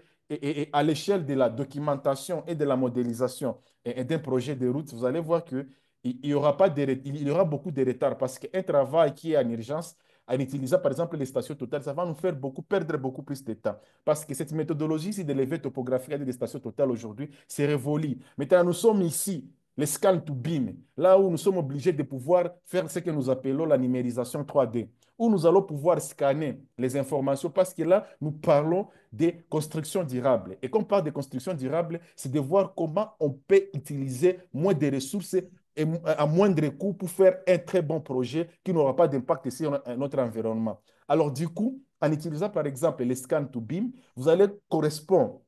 à l'échelle de la documentation et de la modélisation d'un projet de route, vous allez voir que il y aura pas il y aura beaucoup de retard parce qu'un travail qui est en urgence, en utilisant par exemple les stations totales, ça va nous faire perdre beaucoup plus de temps. Parce que cette méthodologie ici de l'élevé topographique des stations totales aujourd'hui, c'est révolu. Maintenant, nous sommes ici, les scans to BIM, là où nous sommes obligés de pouvoir faire ce que nous appelons la numérisation 3D, où nous allons pouvoir scanner les informations parce que là, nous parlons des constructions durables. Et quand on parle de constructions durables, c'est de voir comment on peut utiliser moins de ressources et à moindre coût pour faire un très bon projet qui n'aura pas d'impact sur notre environnement. Alors, du coup, en utilisant par exemple les scans to BIM, vous allez correspondre.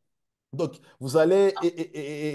Donc, vous allez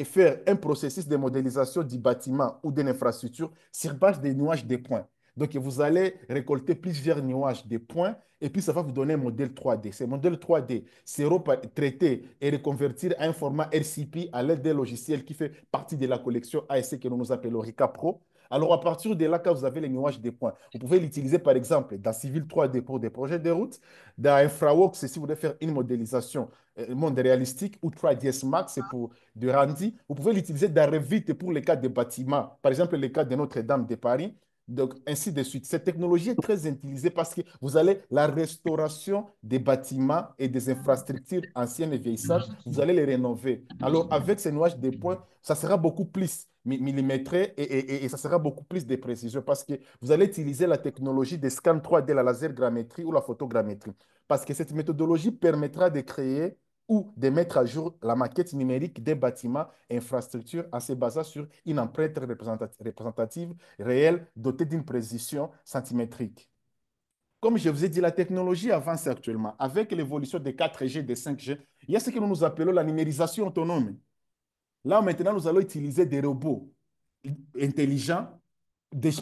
faire un processus de modélisation du bâtiment ou d'une infrastructure sur base des nuages de points. Donc, vous allez récolter plusieurs nuages de points et puis ça va vous donner un modèle 3D. Ce modèle 3D sera traité et reconvertir à un format RCP à l'aide d'un logiciel qui fait partie de la collection ASC que nous appelons RICA Pro. Alors, à partir de là, quand vous avez les nuages de points, vous pouvez l'utiliser par exemple dans Civil 3D pour des projets de route, dans InfraWorks si vous voulez faire une modélisation monde réalistique ou 3ds Max, c'est pour du rendu. Vous pouvez l'utiliser dans Revit pour les cas des bâtiments, par exemple les cas de Notre-Dame de Paris. Donc, ainsi de suite. Cette technologie est très utilisée parce que vous allez la restauration des bâtiments et des infrastructures anciennes et vieillissantes, vous allez les rénover. Alors, avec ces nuages de points, ça sera beaucoup plus millimétré et ça sera beaucoup plus de précision parce que vous allez utiliser la technologie des scans 3D, la laser grammétrie ou la photogrammétrie. Parce que cette méthodologie permettra de créer ou de mettre à jour la maquette numérique des bâtiments et infrastructures en se basant sur une empreinte représentative réelle dotée d'une précision centimétrique. Comme je vous ai dit, la technologie avance actuellement. Avec l'évolution des 4G, des 5G, il y a ce que nous appelons la numérisation autonome. Là, maintenant, nous allons utiliser des robots intelligents.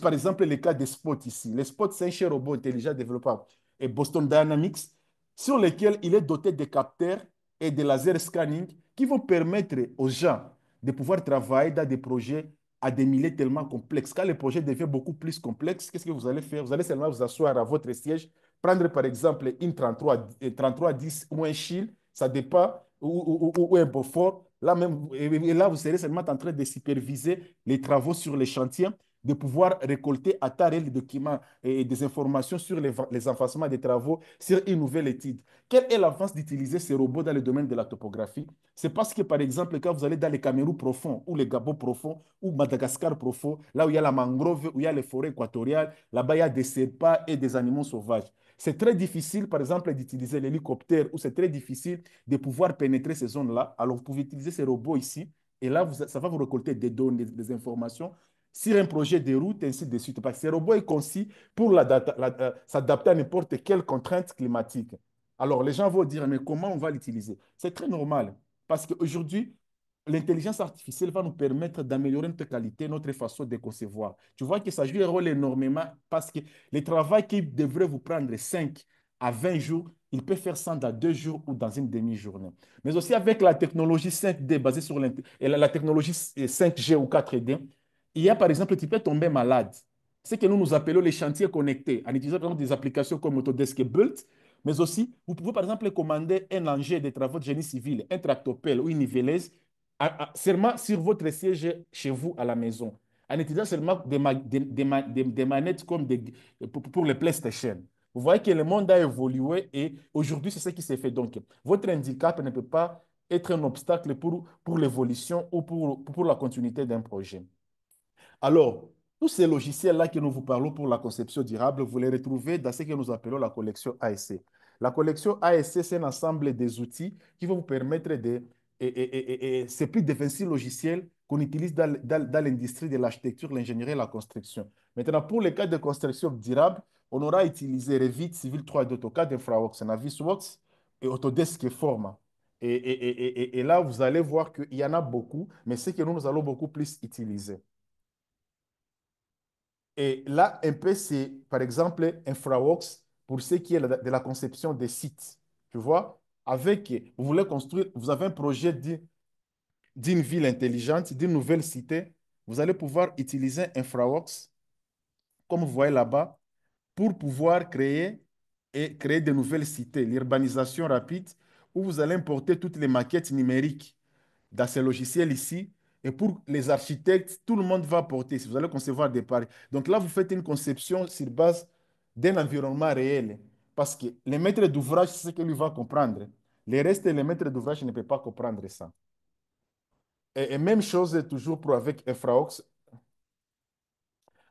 Par exemple, le cas des spots ici. Les spots, c'est un chez robot intelligent développé par Boston Dynamics, sur lequel il est doté de capteurs et de laser scanning qui vont permettre aux gens de pouvoir travailler dans des projets à des milliers tellement complexes. Quand le projet devient beaucoup plus complexe, qu'est-ce que vous allez faire? Vous allez seulement vous asseoir à votre siège, prendre par exemple une 3310 ou un Shield, ça dépend, ou un Beaufort. Là, même, et là, vous serez seulement en train de superviser les travaux sur les chantiers, de pouvoir récolter à temps réel des documents et des informations sur les avancements des travaux sur une nouvelle étude. Quelle est l'avance d'utiliser ces robots dans le domaine de la topographie? C'est parce que, par exemple, quand vous allez dans les Cameroun profonds ou les Gabon profonds ou Madagascar profond, là où il y a la mangrove, où il y a les forêts équatoriales, là-bas, il y a des serpents et des animaux sauvages. C'est très difficile, par exemple, d'utiliser l'hélicoptère ou c'est très difficile de pouvoir pénétrer ces zones-là. Alors, vous pouvez utiliser ces robots ici et là, ça va vous récolter des données, des informations sur un projet de route, ainsi de suite. Parce que ce robot est conçu pour s'adapter à n'importe quelle contrainte climatique. Alors, les gens vont dire, mais comment on va l'utiliser? C'est très normal. Parce qu'aujourd'hui, l'intelligence artificielle va nous permettre d'améliorer notre qualité, notre façon de concevoir. Tu vois que ça joue un rôle énormément parce que le travail qui devrait vous prendre 5 à 20 jours, il peut faire ça dans 2 jours ou dans une demi-journée. Mais aussi avec la technologie 5D basée sur la technologie 5G ou 4D, il y a par exemple, tu peux tomber malade. Ce que nous appelons les chantiers connectés, en utilisant par exemple des applications comme Autodesk et Bult, mais aussi, vous pouvez par exemple commander un engin de travaux de génie civil, un tractopelle ou une niveleuse, seulement sur votre siège chez vous à la maison, en utilisant seulement des manettes comme pour les PlayStation. Vous voyez que le monde a évolué et aujourd'hui, c'est ce qui s'est fait. Donc, votre handicap ne peut pas être un obstacle pour l'évolution ou pour la continuité d'un projet. Alors, tous ces logiciels-là que nous vous parlons pour la conception durable, vous les retrouvez dans ce que nous appelons la collection ASC. La collection ASC, c'est un ensemble des outils qui vont vous permettre de... c'est plus de 26 logiciels qu'on utilise dans l'industrie de l'architecture, l'ingénierie et la construction. Maintenant, pour les cas de construction durable, on aura utilisé Revit, Civil 3D, AutoCAD, InfraWorks, Navisworks et Autodesk et Forma. Et là, vous allez voir qu'il y en a beaucoup, mais c'est que nous allons beaucoup plus utiliser. Et là, un peu, c'est par exemple InfraWorks pour ce qui est de la conception des sites. Tu vois, vous voulez construire, vous avez un projet d'une ville intelligente, d'une nouvelle cité, vous allez pouvoir utiliser InfraWorks, comme vous voyez là-bas, pour pouvoir créer de nouvelles cités, l'urbanisation rapide, où vous allez importer toutes les maquettes numériques dans ces logiciels ici. Et pour les architectes, tout le monde va apporter. Si vous allez concevoir des paris. Donc là, vous faites une conception sur base d'un environnement réel. Parce que les maîtres d'ouvrage, c'est ce que lui va comprendre. Les restes, les maîtres d'ouvrage ne peuvent pas comprendre ça. Et même chose toujours pour avec Infraox.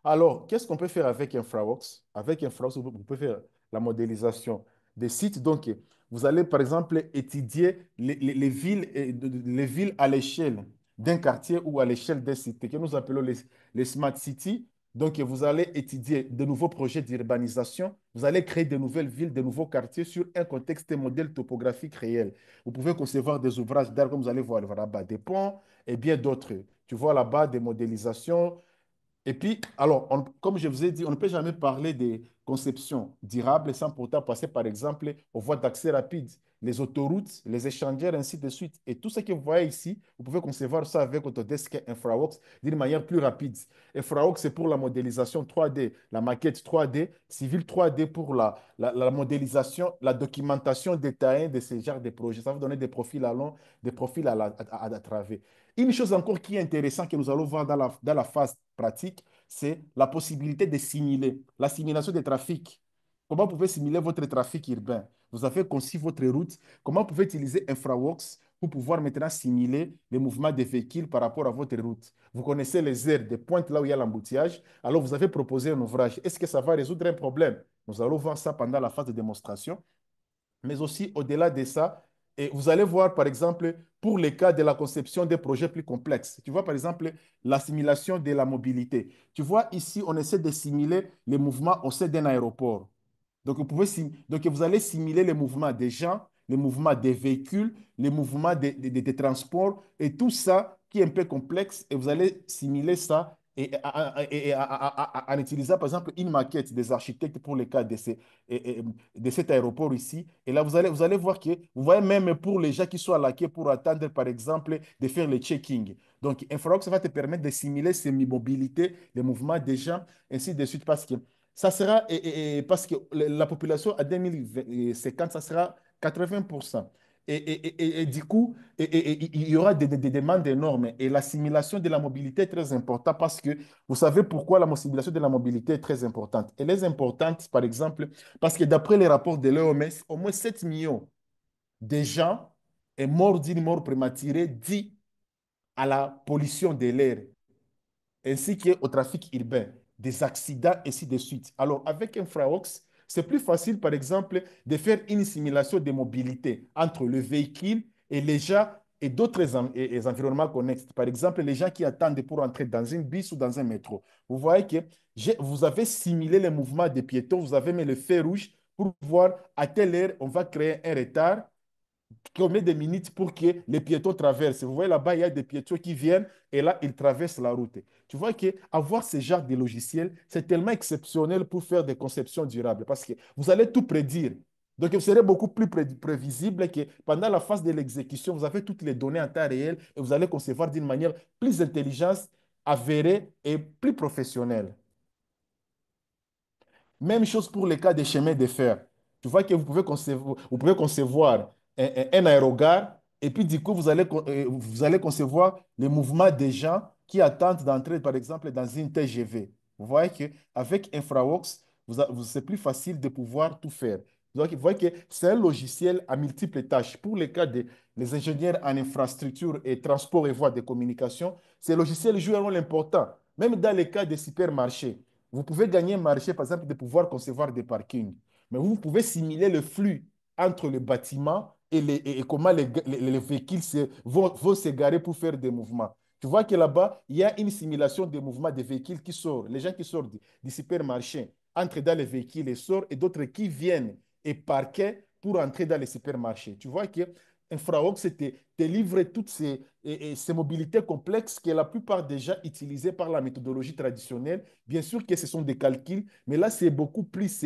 Alors, qu'est-ce qu'on peut faire avec InfraWorks? Avec InfraWorks, vous pouvez faire la modélisation des sites. Donc, vous allez, par exemple, étudier les villes, les villes à l'échelle d'un quartier ou à l'échelle d'un site, que nous appelons les smart cities. Donc, vous allez étudier de nouveaux projets d'urbanisation. Vous allez créer de nouvelles villes, de nouveaux quartiers sur un contexte et modèle topographique réel. Vous pouvez concevoir des ouvrages d'art, comme vous allez voir là-bas, des ponts et bien d'autres. Tu vois là-bas des modélisations et puis, alors, comme je vous ai dit, on ne peut jamais parler de conception durable sans pourtant passer, par exemple, aux voies d'accès rapide, les autoroutes, les échangeurs, ainsi de suite. Et tout ce que vous voyez ici, vous pouvez concevoir ça avec Autodesk et InfraWorks d'une manière plus rapide. InfraWorks, c'est pour la modélisation 3D, la maquette 3D, Civil 3D pour la modélisation, la documentation détaillée de ce genre de projets. Ça va vous donner des profils à long, des profils à travers. Une chose encore qui est intéressante que nous allons voir dans la phase pratique, c'est la possibilité de simuler, la simulation des trafics. Comment vous pouvez simuler votre trafic urbain? Vous avez conçu votre route. Comment vous pouvez utiliser InfraWorks pour pouvoir maintenant simuler les mouvements des véhicules par rapport à votre route? Vous connaissez les aires, des pointes là où il y a l'embouteillage. Alors, vous avez proposé un ouvrage. Est-ce que ça va résoudre un problème? Nous allons voir ça pendant la phase de démonstration. Mais aussi, au-delà de ça, et vous allez voir, par exemple, pour les cas de la conception des projets plus complexes. Tu vois, par exemple, la simulation de la mobilité. Tu vois, ici, on essaie de simuler les mouvements au sein d'un aéroport. Donc, donc, vous allez simuler les mouvements des gens, les mouvements des véhicules, les mouvements des transports et tout ça qui est un peu complexe. Et vous allez simuler ça en utilisant, par exemple, une maquette des architectes pour le cas de cet aéroport ici. Et là, vous allez voir que, vous voyez même pour les gens qui sont à la quai pour attendre, par exemple, de faire le checking. Donc, Infrarox va te permettre de simuler ces mobilités, les mouvements des gens, ainsi de suite, parce que ça sera, parce que la population à 2050, ça sera 80%. Et du coup, il y aura des demandes énormes. Et la simulation de la mobilité est très importante parce que vous savez pourquoi la simulation de la mobilité est très importante. Elle est importante, par exemple, parce que d'après les rapports de l'OMS, au moins 7 millions de gens sont morts d'une mort prématurée due à la pollution de l'air ainsi qu'au trafic urbain, des accidents, ainsi de suite. Alors, avec InfraWorks, c'est plus facile, par exemple, de faire une simulation de mobilité entre le véhicule et les gens et d'autres environnements connexes. Par exemple, les gens qui attendent pour entrer dans une bus ou dans un métro. Vous voyez que vous avez simulé les mouvements des piétons, vous avez mis le feu rouge pour voir à quelle heure on va créer un retard combien de minutes pour que les piétons traversent. Vous voyez là-bas, il y a des piétons qui viennent et là, ils traversent la route. Tu vois qu'avoir ce genre de logiciel, c'est tellement exceptionnel pour faire des conceptions durables parce que vous allez tout prédire. Donc, vous serez beaucoup plus prévisible que pendant la phase de l'exécution, vous avez toutes les données en temps réel et vous allez concevoir d'une manière plus intelligente, avérée et plus professionnelle. Même chose pour les cas des chemins de fer. Tu vois que vous pouvez concevoir un aérogare Et puis, du coup, vous allez concevoir les mouvements des gens qui attendent d'entrer, par exemple, dans une TGV. Vous voyez qu'avec InfraWorks, c'est plus facile de pouvoir tout faire. Donc, vous voyez que c'est un logiciel à multiples tâches. Pour les cas des les ingénieurs en infrastructure et transport et voies de communication, ces logiciels jouent un rôle important. Même dans les cas des supermarchés, vous pouvez gagner un marché, par exemple, de pouvoir concevoir des parkings. Mais vous pouvez simuler le flux entre le bâtiment et comment les véhicules vont se garer pour faire des mouvements. Tu vois que là-bas, il y a une simulation des mouvements des véhicules qui sortent, les gens qui sortent du supermarché, entrent dans les véhicules et sortent, et d'autres qui viennent et parquent pour entrer dans les supermarchés. Tu vois que InfraWorks te livre toutes ces mobilités complexes que la plupart déjà utilisées par la méthodologie traditionnelle. Bien sûr que ce sont des calculs, mais là, c'est beaucoup plus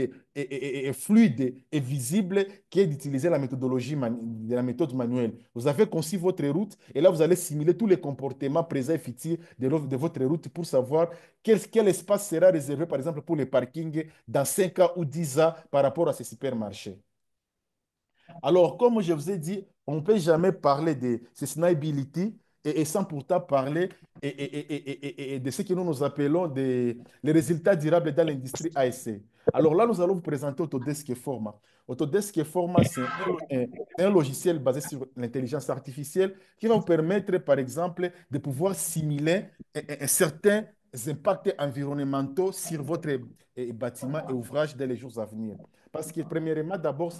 fluide et visible que d'utiliser la méthode manuelle. Vous avez conçu votre route et là, vous allez simuler tous les comportements présents et futurs de votre route pour savoir quel espace sera réservé, par exemple, pour les parkings dans 5 ans ou 10 ans par rapport à ces supermarchés. Alors, comme je vous ai dit, on ne peut jamais parler de sustainability et sans pourtant parler et de ce que nous appelons les résultats durables dans l'industrie ASC. Alors là, nous allons vous présenter Autodesk Forma. Autodesk Forma, c'est un logiciel basé sur l'intelligence artificielle qui va vous permettre, par exemple, de pouvoir simuler certains impacts environnementaux sur votre bâtiment et ouvrage dans les jours à venir. Parce que, premièrement, d'abord,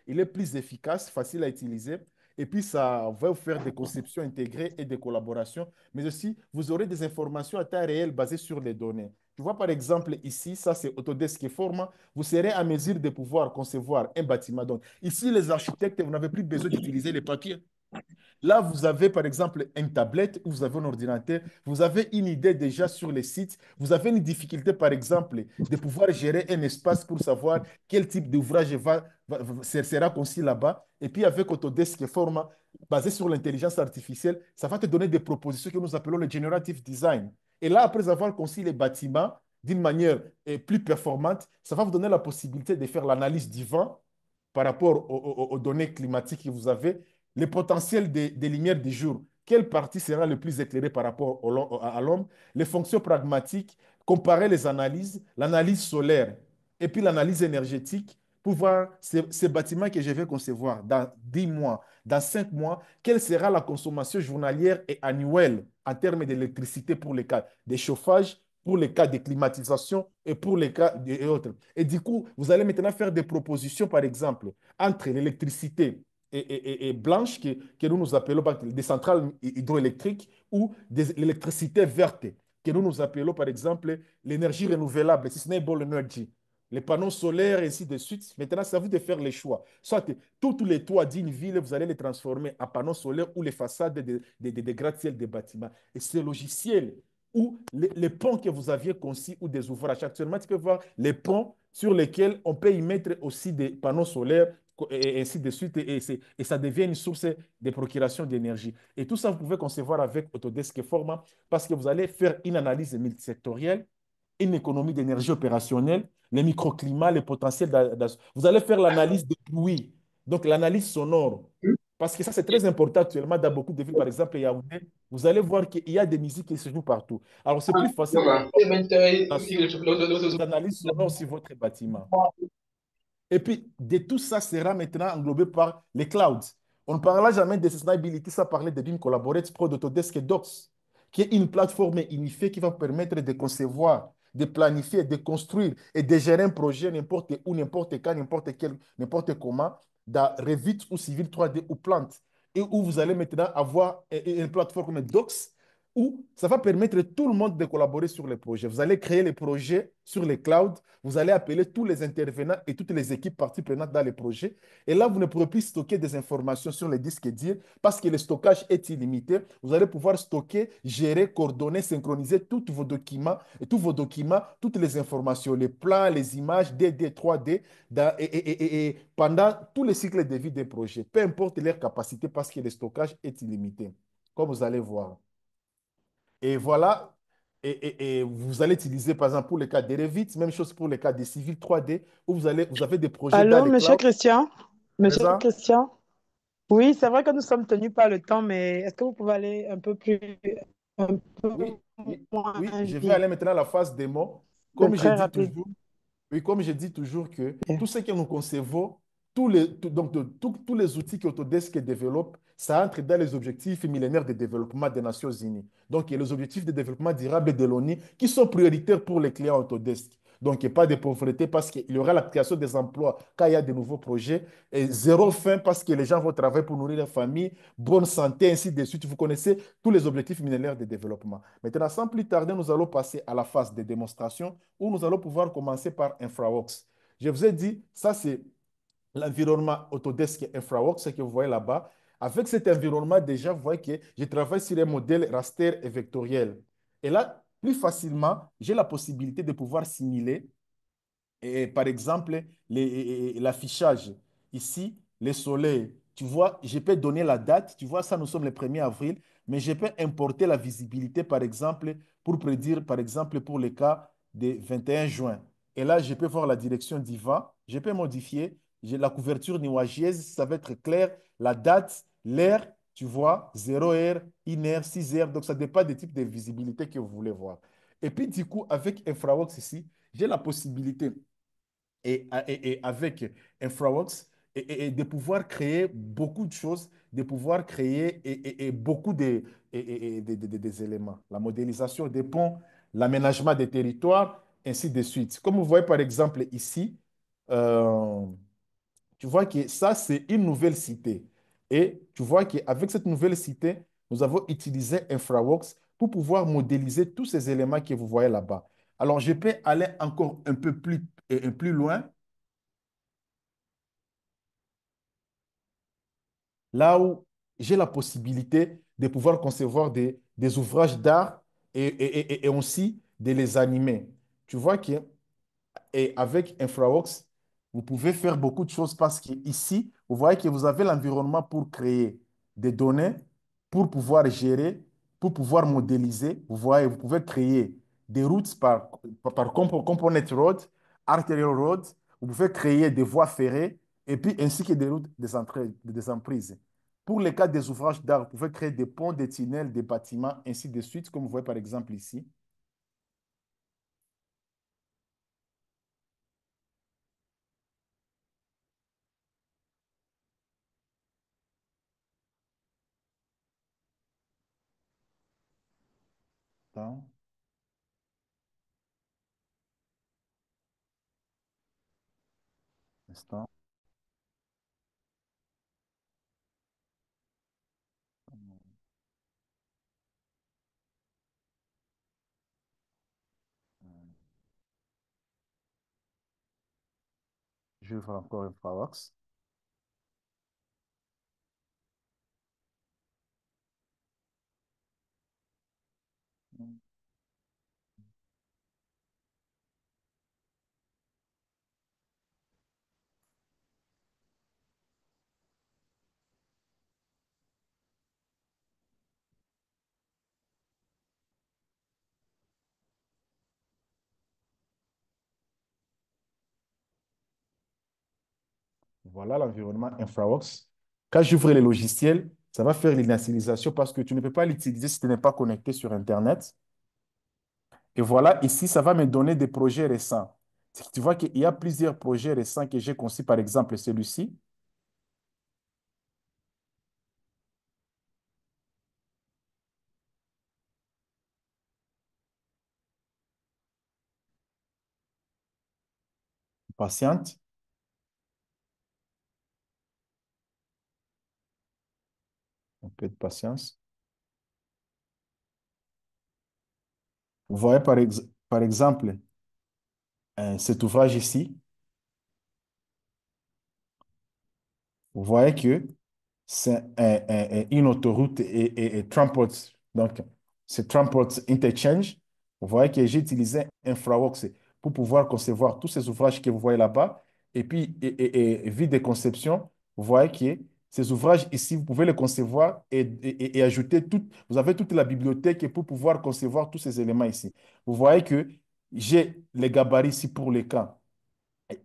il est plus efficace, facile à utiliser. Et puis, ça va vous faire des conceptions intégrées et des collaborations. Mais aussi, vous aurez des informations à temps réel basées sur les données. Tu vois, par exemple, ici, ça, c'est Autodesk Forma. Vous serez à mesure de pouvoir concevoir un bâtiment. Donc, ici, les architectes, vous n'avez plus besoin d'utiliser les papiers. Là, vous avez par exemple une tablette ou vous avez un ordinateur, vous avez une idée déjà sur les sites, vous avez une difficulté par exemple de pouvoir gérer un espace pour savoir quel type d'ouvrage sera conçu là-bas. Et puis avec Autodesk Forma, basé sur l'intelligence artificielle, ça va te donner des propositions que nous appelons le generative design. Et là, après avoir conçu les bâtiments d'une manière plus performante, ça va vous donner la possibilité de faire l'analyse du vent par rapport aux données climatiques que vous avez, le potentiel des lumières du jour, quelle partie sera le plus éclairée par rapport à l'homme, les fonctions pragmatiques, comparer les analyses, l'analyse solaire et puis l'analyse énergétique pour voir ces bâtiments que je vais concevoir dans 10 mois, dans 5 mois, quelle sera la consommation journalière et annuelle en termes d'électricité pour les cas de chauffage, pour les cas de climatisation et pour les cas et autres. Et du coup, vous allez maintenant faire des propositions, par exemple, entre l'électricité et blanche que nous appelons des centrales hydroélectriques ou de l'électricité verte que nous appelons par exemple l'énergie renouvelable, sustainable energy, les panneaux solaires et ainsi de suite. Maintenant, c'est à vous de faire les choix. Soit tous les toits d'une ville, vous allez les transformer en panneaux solaires ou les façades des gratte-ciel des bâtiments. Et ce logiciel ou les ponts que vous aviez conçus ou des ouvrages. Actuellement, tu peux voir les ponts sur lesquels on peut y mettre aussi des panneaux solaires et ainsi de suite, et ça devient une source de procuration d'énergie. Et tout ça, vous pouvez concevoir avec Autodesk Forma parce que vous allez faire une analyse multisectorielle, une économie d'énergie opérationnelle, les microclimats, les potentiels. Vous allez faire l'analyse de bruit, donc l'analyse sonore. Parce que ça, c'est très important actuellement dans beaucoup de villes, par exemple, Yaoundé, vous allez voir qu'il y a des musiques qui se jouent partout. Alors, c'est plus facile des analyses sonores sur votre bâtiment. Et puis, de tout ça sera maintenant englobé par les clouds. On ne parlera jamais de sustainability sans parler de BIM Collaborate Pro d'Autodesk Docs, qui est une plateforme unifiée qui va permettre de concevoir, de planifier, de construire et de gérer un projet n'importe où, n'importe quand, n'importe quel, n'importe comment, dans Revit ou Civil 3D ou Plant. Et où vous allez maintenant avoir une plateforme comme Docs où ça va permettre à tout le monde de collaborer sur les projets. Vous allez créer les projets sur les clouds, vous allez appeler tous les intervenants et toutes les équipes parties prenantes dans les projets. Et là, vous ne pourrez plus stocker des informations sur les disques durs parce que le stockage est illimité. Vous allez pouvoir stocker, gérer, coordonner, synchroniser tous vos documents, toutes les informations, les plans, les images 2D, 3D, et pendant tous les cycles de vie des projets, peu importe leur capacité parce que le stockage est illimité, comme vous allez voir. Et voilà, et vous allez utiliser, par exemple, pour le cas des Revit, même chose pour le cas des civils 3D, où vous avez des projets dans Allô, les monsieur clouds. Christian? C'est Monsieur ça? Christian? Oui, c'est vrai que nous sommes tenus par le temps, mais est-ce que vous pouvez aller un peu Oui, oui, moins oui, je vais vite? aller maintenant à la phase démo. C'est Comme je très dis rapide. toujours, oui, comme je dis toujours que Ok. tout ce que nous concevons, donc tous les outils qu'Autodesk développe, ça entre dans les objectifs millénaires de développement des Nations Unies. Donc, il y a les objectifs de développement durable de l'ONU qui sont prioritaires pour les clients Autodesk. Donc, il n'y a pas de pauvreté parce qu'il y aura la création des emplois quand il y a de nouveaux projets et zéro faim parce que les gens vont travailler pour nourrir leur famille, bonne santé, ainsi de suite. Vous connaissez tous les objectifs millénaires de développement. Maintenant, sans plus tarder, nous allons passer à la phase de démonstration où nous allons pouvoir commencer par InfraWorks. Je vous ai dit, ça c'est l'environnement Autodesk InfraWorks, ce que vous voyez là-bas. Avec cet environnement, déjà, vous voyez que je travaille sur un modèle raster et vectoriel. Et là, plus facilement, j'ai la possibilité de pouvoir simuler et, par exemple, l'affichage. Ici, le soleil. Tu vois, je peux donner la date. Tu vois, ça, nous sommes le 1er avril. Mais je peux importer la visibilité, par exemple, pour prédire, par exemple, pour le cas de 21 juin. Et là, je peux voir la direction du vent. Je peux modifier. J'ai la couverture nuageuse, ça va être clair. La date, l'heure, tu vois, 0 heure, 1 heure, 6 heures. Donc, ça dépend des types de visibilité que vous voulez voir. Et puis, du coup, avec InfraWorks ici, j'ai la possibilité et avec InfraWorks et de pouvoir créer beaucoup de choses, de pouvoir créer et beaucoup des éléments. La modélisation des ponts, l'aménagement des territoires, ainsi de suite. Comme vous voyez par exemple ici, euh, tu vois que ça, c'est une nouvelle cité. Et tu vois qu'avec cette nouvelle cité, nous avons utilisé InfraWorks pour pouvoir modéliser tous ces éléments que vous voyez là-bas. Alors, je peux aller encore un peu plus loin là où j'ai la possibilité de pouvoir concevoir des ouvrages d'art et aussi de les animer. Tu vois que et avec InfraWorks, vous pouvez faire beaucoup de choses parce qu'ici, vous voyez que vous avez l'environnement pour créer des données, pour pouvoir gérer, pour pouvoir modéliser. Vous voyez, vous pouvez créer des routes par component road, arterial road. Vous pouvez créer des voies ferrées et puis ainsi que des routes des emprises. Pour les cas des ouvrages d'art, vous pouvez créer des ponts, des tunnels, des bâtiments, ainsi de suite, comme vous voyez par exemple ici. Attends, un instant. Je vais faire encore InfraWorks. Voilà l'environnement InfraWorks. Quand j'ouvre le logiciel, ça va faire l'initialisation parce que tu ne peux pas l'utiliser si tu n'es pas connecté sur Internet. Et voilà, ici, ça va me donner des projets récents. Tu vois qu'il y a plusieurs projets récents que j'ai conçus, par exemple celui-ci, patiente, un peu de patience. Vous voyez par exemple cet ouvrage ici, vous voyez que c'est une autoroute et transport. Donc, c'est transport interchange. Vous voyez que j'ai utilisé InfraWorks pour pouvoir concevoir tous ces ouvrages que vous voyez là-bas. Et puis, vue de conception, vous voyez que ces ouvrages ici, vous pouvez les concevoir et ajouter tout. Vous avez toute la bibliothèque pour pouvoir concevoir tous ces éléments ici. Vous voyez que j'ai les gabarits ici pour les camps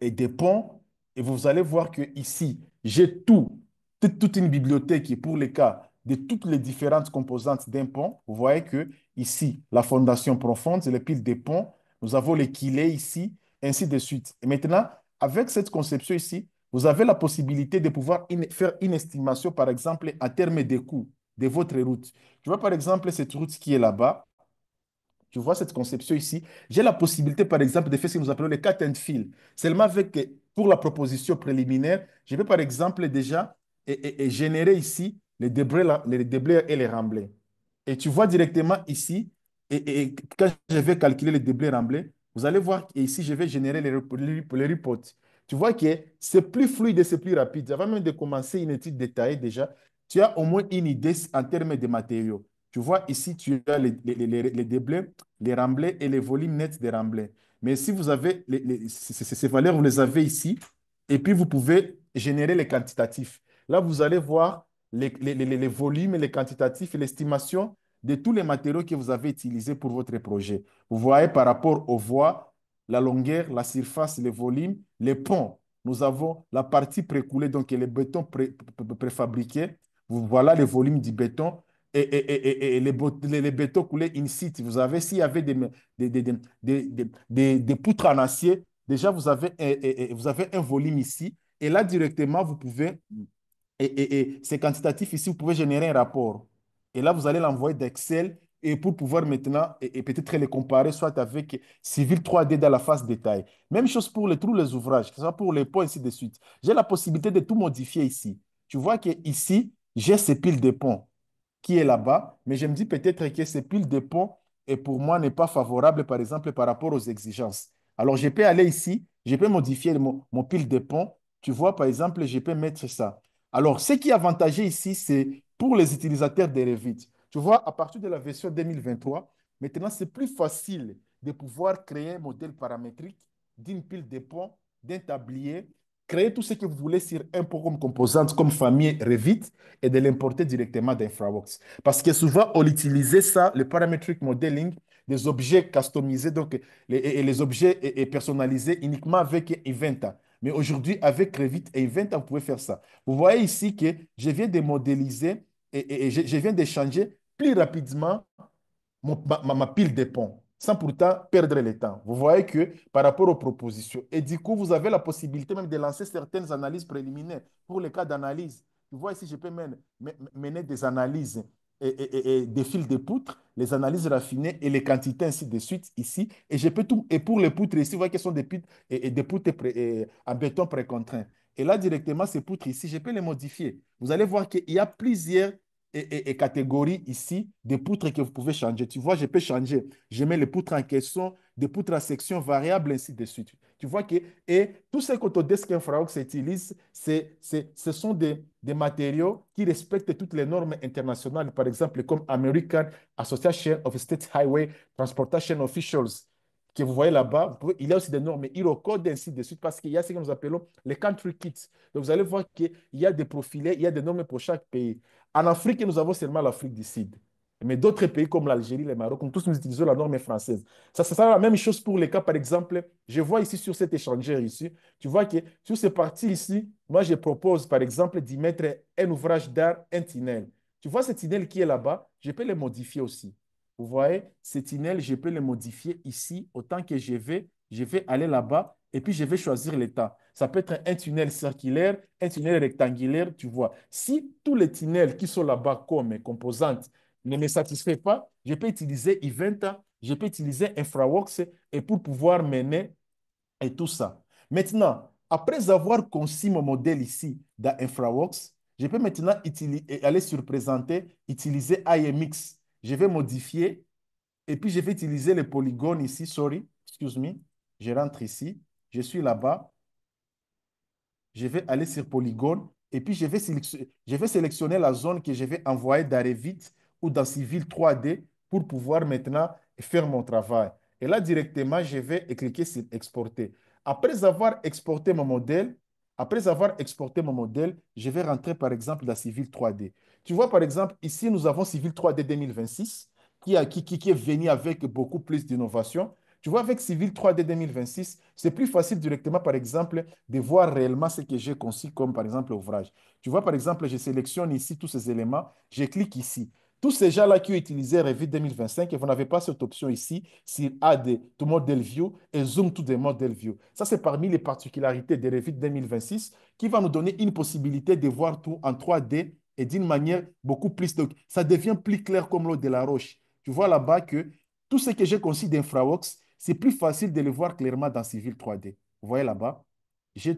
et des ponts. Et vous allez voir que ici, j'ai tout. toute une bibliothèque pour les cas de toutes les différentes composantes d'un pont. Vous voyez que ici, la fondation profonde, c'est le pile des ponts. Nous avons les quilets ici, ainsi de suite. Et maintenant, avec cette conception ici, vous avez la possibilité de pouvoir faire une estimation, par exemple, en termes de coûts de votre route. Tu vois, par exemple, cette route qui est là-bas, tu vois cette conception ici. J'ai la possibilité, par exemple, de faire ce que nous appelons les cut and fill. Seulement avec, pour la proposition préliminaire, je vais, par exemple, déjà et générer ici les déblais et les remblais. Et tu vois directement ici, et quand je vais calculer les déblais remblais, vous allez voir ici, je vais générer les reports. Tu vois que c'est plus fluide et c'est plus rapide. Avant même de commencer une étude détaillée déjà, tu as au moins une idée en termes de matériaux. Tu vois ici, tu as les déblais, les remblais et les volumes nets des remblais. Mais si vous avez ces valeurs, vous les avez ici, et puis vous pouvez générer les quantitatifs. Là, vous allez voir les volumes, les quantitatifs et l'estimation de tous les matériaux que vous avez utilisés pour votre projet. Vous voyez par rapport aux voies, la longueur, la surface, les volumes, les ponts. Nous avons la partie précoulée, donc les bétons préfabriqués. Voilà les volumes du béton et les bétons coulés in situ. Vous avez, s'il y avait des poutres en acier, déjà vous avez un volume ici. Et là, directement, vous pouvez, c'est quantitatif ici, vous pouvez générer un rapport. Et là, vous allez l'envoyer d'Excel et pour pouvoir maintenant, peut-être les comparer soit avec Civil 3D dans la phase détail. Même chose pour tous les ouvrages, que ce soit pour les ponts, ainsi de suite. J'ai la possibilité de tout modifier ici. Tu vois que ici, j'ai ces piles de ponts qui est là-bas, mais je me dis peut-être que ces piles de ponts, et pour moi, n'est pas favorable, par exemple, par rapport aux exigences. Alors, je peux aller ici, je peux modifier mon pile de ponts. Tu vois, par exemple, je peux mettre ça. Alors, ce qui est avantageux ici, c'est pour les utilisateurs de Revit. Tu vois, à partir de la version 2023, maintenant, c'est plus facile de pouvoir créer un modèle paramétrique d'une pile de ponts, d'un tablier, créer tout ce que vous voulez sur un pot comme composante, comme famille Revit, et de l'importer directement d'InfraWorks. Parce que souvent, on utilisait ça, le parametric modeling, des objets customisés, donc les objets personnalisés uniquement avec Inventa. Mais aujourd'hui, avec Revit et Inventa, vous pouvez faire ça. Vous voyez ici que je viens de modéliser et je viens de changer plus rapidement ma pile de ponts sans pourtant perdre le temps. Vous voyez que par rapport aux propositions, et du coup, vous avez la possibilité même de lancer certaines analyses préliminaires pour les cas d'analyse. Tu vois ici, je peux mener des analyses et des fils de poutres, les analyses raffinées et les quantités ainsi de suite ici. Et je peux tout, et pour les poutres ici, vous voyez qu'elles sont des poutres, des poutres en béton précontraint. Et là, directement, ces poutres ici, je peux les modifier. Vous allez voir qu'il y a plusieurs catégories ici des poutres que vous pouvez changer. Tu vois, je peux changer. Je mets les poutres en question, des poutres à section variable, ainsi de suite. Tu vois que, et tout ce qu'Autodesk Infraworks utilise, ce sont des matériaux qui respectent toutes les normes internationales, par exemple, comme American Association of State Highway Transportation Officials, que vous voyez là-bas. Il y a aussi des normes Eurocode, ainsi de suite, parce qu'il y a ce que nous appelons les country kits. Donc, vous allez voir qu'il y a des profilés, il y a des normes pour chaque pays. En Afrique, nous avons seulement l'Afrique du Sud. Mais d'autres pays comme l'Algérie, le Maroc, comme tous, nous utilisons la norme française. Ça sera la même chose pour les cas, par exemple, je vois ici sur cet échangeur ici, tu vois que sur ces parties ici, moi, je propose, par exemple, d'y mettre un ouvrage d'art, un tunnel. Tu vois ce tunnel qui est là-bas, je peux le modifier aussi. Vous voyez, ce tunnel, je peux le modifier ici, autant que je vais aller là-bas et puis je vais choisir l'état. Ça peut être un tunnel circulaire, un tunnel rectangulaire, tu vois. Si tous les tunnels qui sont là-bas comme composantes ne me satisfait pas, je peux utiliser Eventa, je peux utiliser InfraWorks et pour pouvoir mener et tout ça. Maintenant, après avoir conçu mon modèle ici dans InfraWorks, je peux maintenant aller sur Présenter, utiliser IMX. Je vais modifier et puis je vais utiliser les polygones ici. Sorry, excuse me. Je rentre ici. Je suis là-bas. Je vais aller sur Polygone et puis je vais sélectionner la zone que je vais envoyer dans Revit ou dans Civil 3D pour pouvoir maintenant faire mon travail. Et là, directement, je vais cliquer sur Exporter. Après avoir exporté mon modèle, après avoir exporté mon modèle, je vais rentrer par exemple dans Civil 3D. Tu vois, par exemple, ici, nous avons Civil 3D 2026 qui est venu avec beaucoup plus d'innovation. Tu vois, avec Civil 3D 2026, c'est plus facile directement, par exemple, de voir réellement ce que j'ai conçu comme, par exemple, ouvrage. Tu vois, par exemple, je sélectionne ici tous ces éléments, je clique ici. Tous ces gens-là qui ont utilisé Revit 2025, et vous n'avez pas cette option ici, sur Add to Model View et Zoom to the Model View. Ça, c'est parmi les particularités de Revit 2026 qui va nous donner une possibilité de voir tout en 3D et d'une manière beaucoup plus. Donc, ça devient plus clair comme l'eau de la roche. Tu vois là-bas que tout ce que j'ai conçu d'InfraWorks, c'est plus facile de le voir clairement dans Civil 3D. Vous voyez là-bas? J'ai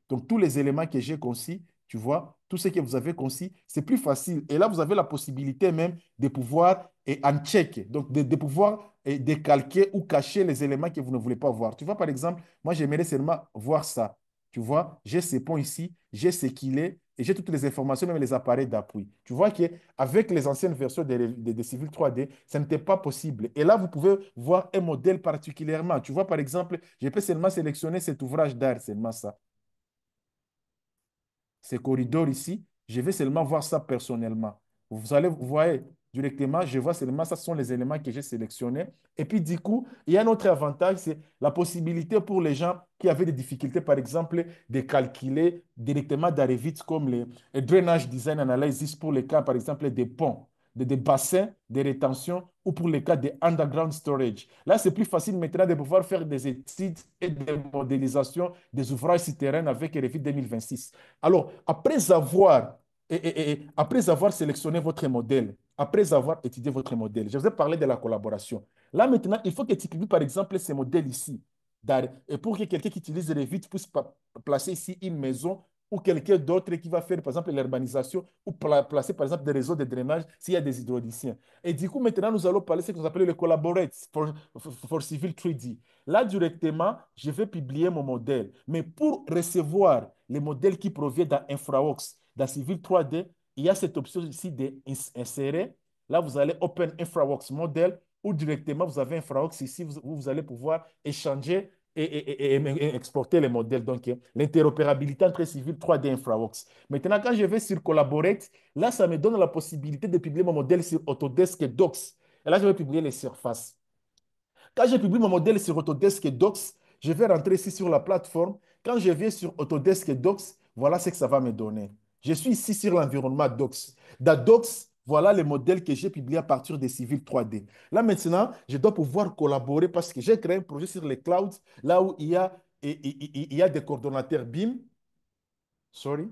donc, tous les éléments que j'ai conçus, tu vois, tout ce que vous avez conçu, c'est plus facile. Et là, vous avez la possibilité même de pouvoir uncheck, donc de pouvoir décalquer ou cacher les éléments que vous ne voulez pas voir. Tu vois, par exemple, moi, j'aimerais seulement voir ça. Tu vois, j'ai ces ponts ici, j'ai ce qu'il est, et j'ai toutes les informations, même les appareils d'appui. Tu vois qu'avec les anciennes versions de Civil 3D, ça n'était pas possible. Et là, vous pouvez voir un modèle particulièrement. Tu vois, par exemple, je peux seulement sélectionner cet ouvrage d'art, seulement ça. Ces corridors ici, je vais seulement voir ça personnellement. Vous voyez directement, je vois seulement ça, ce sont les éléments que j'ai sélectionnés. Et puis, du coup, il y a un autre avantage, c'est la possibilité pour les gens qui avaient des difficultés, par exemple, de calculer directement dans Revit comme les drainage design analysis pour les cas, par exemple, des ponts, des bassins de rétention ou pour les cas de underground storage. Là, c'est plus facile maintenant de pouvoir faire des études et des modélisations des ouvrages souterrains avec Revit 2026. Alors, après avoir sélectionné votre modèle, après avoir étudié votre modèle, je vous ai parlé de la collaboration. Là, maintenant, il faut que tu publies, par exemple, ces modèles ici. Et pour que quelqu'un qui utilise Revit puisse placer ici une maison ou quelqu'un d'autre qui va faire, par exemple, l'urbanisation ou placer, par exemple, des réseaux de drainage s'il y a des hydrauliciens. Et du coup, maintenant, nous allons parler de ce que nous appelons le collaborate for Civil 3D. Là, directement, je vais publier mon modèle. Mais pour recevoir les modèles qui proviennent d'InfraWorks, dans Civil 3D, il y a cette option ici d'insérer. Là, vous allez Open InfraWorks Model ou directement, vous avez InfraWorks ici, vous allez pouvoir échanger et exporter les modèles. Donc, l'interopérabilité entre Civil 3D et InfraWorks. Maintenant, quand je vais sur Collaborate, là, ça me donne la possibilité de publier mon modèle sur Autodesk et Docs. Et là, je vais publier les surfaces. Quand je publie mon modèle sur Autodesk et Docs, je vais rentrer ici sur la plateforme. Quand je viens sur Autodesk et Docs, voilà ce que ça va me donner. Je suis ici sur l'environnement Docs. Dans Docs, voilà les modèles que j'ai publiés à partir des Civil 3D. Là maintenant, je dois pouvoir collaborer parce que j'ai créé un projet sur les clouds, là où il y a des coordonnateurs BIM. Sorry.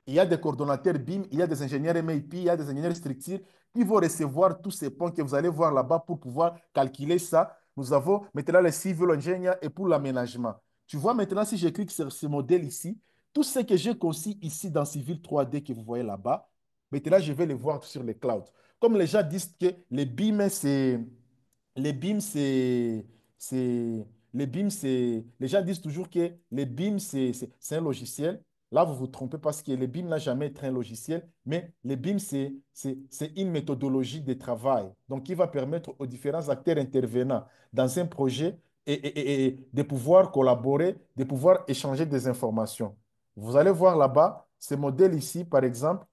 Il y a des coordonnateurs BIM, il y a des ingénieurs MAP, il y a des ingénieurs structure qui vont recevoir tous ces points que vous allez voir là-bas pour pouvoir calculer ça. Nous avons maintenant les civil engineers et pour l'aménagement. Tu vois maintenant, si je clique sur ce modèle ici, tout ce que j'ai conçu ici dans Civil 3D que vous voyez là-bas, maintenant je vais les voir sur les clouds. Comme les gens disent que les BIM, les BIM, les BIM, les gens disent toujours que les BIM, c'est un logiciel. Là, vous vous trompez parce que les BIM n'a jamais été un logiciel, mais les BIM, c'est une méthodologie de travail. Donc, qui va permettre aux différents acteurs intervenants dans un projet et de pouvoir collaborer, de pouvoir échanger des informations. Vous allez voir là-bas, ce modèle ici, par exemple,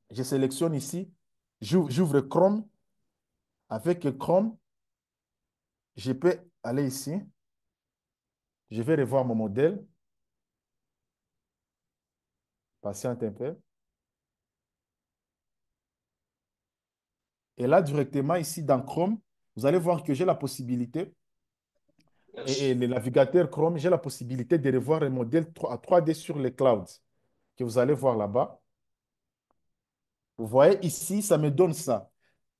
je sélectionne ici, j'ouvre Chrome. Avec Chrome, je peux aller ici, je vais revoir mon modèle, patiente un peu. Et là, directement ici dans Chrome, vous allez voir que j'ai la possibilité, et le navigateur Chrome, j'ai la possibilité de revoir un modèle à 3D sur les clouds que vous allez voir là-bas. Vous voyez ici, ça me donne ça.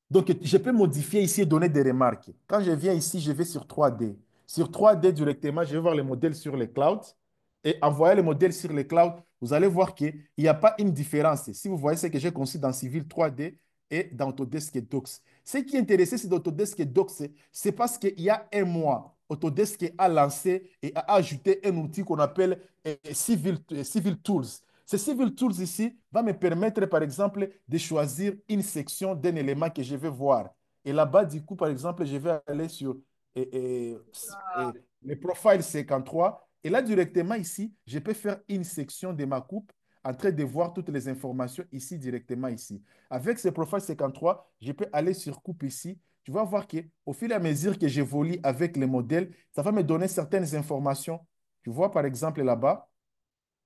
Donc, je peux modifier ici et donner des remarques. Quand je viens ici, je vais sur 3D. Sur 3D directement, je vais voir les modèles sur les clouds. Et en voyant les modèles sur les clouds, vous allez voir qu'il n'y a pas une différence. Si vous voyez ce que j'ai conçu dans Civil 3D et dans Autodesk et Docs. Ce qui est intéressant, c'est d'Autodesk et Docs, c'est parce qu'il y a un mois, Autodesk a lancé et a ajouté un outil qu'on appelle Civil Tools. Ce Civil Tools ici va me permettre, par exemple, de choisir une section d'un élément que je vais voir. Et là-bas, du coup, par exemple, je vais aller sur le profile 53. Et là, directement ici, je peux faire une section de ma coupe en train de voir toutes les informations ici, directement ici. Avec ce profil 53, je peux aller sur coupe ici. Tu vas voir qu'au fur et à mesure que j'évolue avec les modèles, ça va me donner certaines informations. Tu vois, par exemple, là-bas,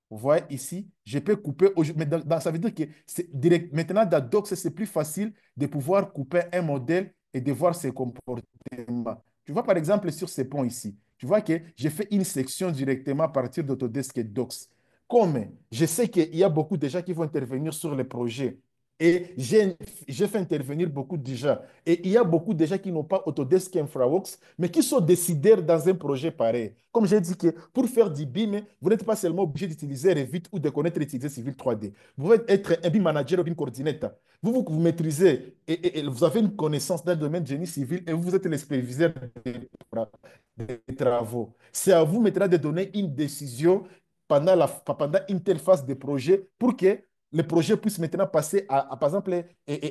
vous voyez ici, je peux couper. Mais ça veut dire que maintenant, dans Docs, c'est plus facile de pouvoir couper un modèle et de voir ses comportements. Tu vois, par exemple, sur ces ponts ici, tu vois que j'ai fait une section directement à partir d'Autodesk et Docs. Comme je sais qu'il y a beaucoup de gens qui vont intervenir sur les projets et j'ai fait intervenir beaucoup de gens. Et il y a beaucoup de gens qui n'ont pas Autodesk et InfraWorks, mais qui sont décideurs dans un projet pareil. Comme j'ai dit que pour faire du BIM, vous n'êtes pas seulement obligé d'utiliser Revit ou de connaître utiliser Civil 3D. Vous pouvez être un BIM manager ou BIM coordinateur. Vous maîtrisez et vous avez une connaissance d'un domaine de génie civil et vous êtes le superviseur des travaux. C'est à vous maintenant de donner une décision pendant une telle phase de projet pour que le projet puisse maintenant passer par exemple,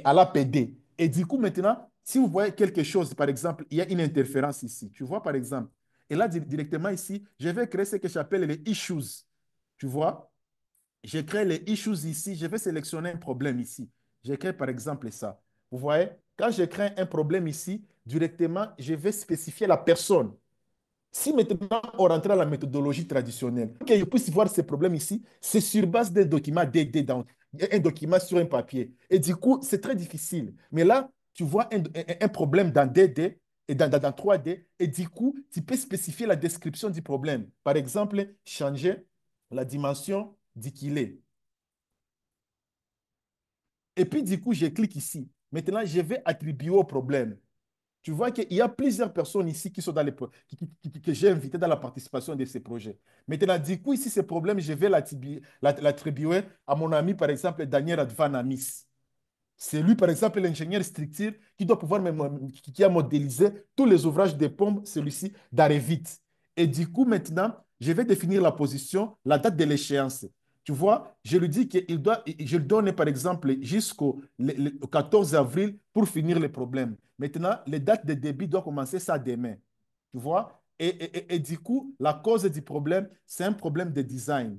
à l'APD. Et du coup, maintenant, si vous voyez quelque chose, par exemple, il y a une interférence ici. Tu vois, par exemple, et là, directement ici, je vais créer ce que j'appelle les issues. Tu vois, je crée les issues ici, je vais sélectionner un problème ici. Je crée par exemple ça. Vous voyez, quand je crée un problème ici, directement, je vais spécifier la personne. Si maintenant on rentre dans la méthodologie traditionnelle, pour que je puisse voir ces problèmes ici, c'est sur base d'un document DD, un document sur un papier. Et du coup, c'est très difficile. Mais là, tu vois un problème dans DD et dans 3D, et du coup, tu peux spécifier la description du problème. Par exemple, changer la dimension du qu'il est. Et puis, du coup, je clique ici. Maintenant, je vais attribuer au problème. Tu vois qu'il y a plusieurs personnes ici qui sont dans que j'ai invitées dans la participation de ces projets. Maintenant, du coup, ici, ce problème, je vais l'attribuer à mon ami, par exemple, Daniel Advanamis. C'est lui, par exemple, l'ingénieur structure qui doit pouvoir qui a modélisé tous les ouvrages de pompe, celui-ci, d'Arrevit. Et du coup, maintenant, je vais définir la position, la date de l'échéance. Tu vois, je lui dis qu'il doit, je lui donne, par exemple, jusqu'au 14 avril pour finir le problème. Maintenant, les dates de débit doivent commencer ça demain. Tu vois? Et du coup, la cause du problème, c'est un problème de design.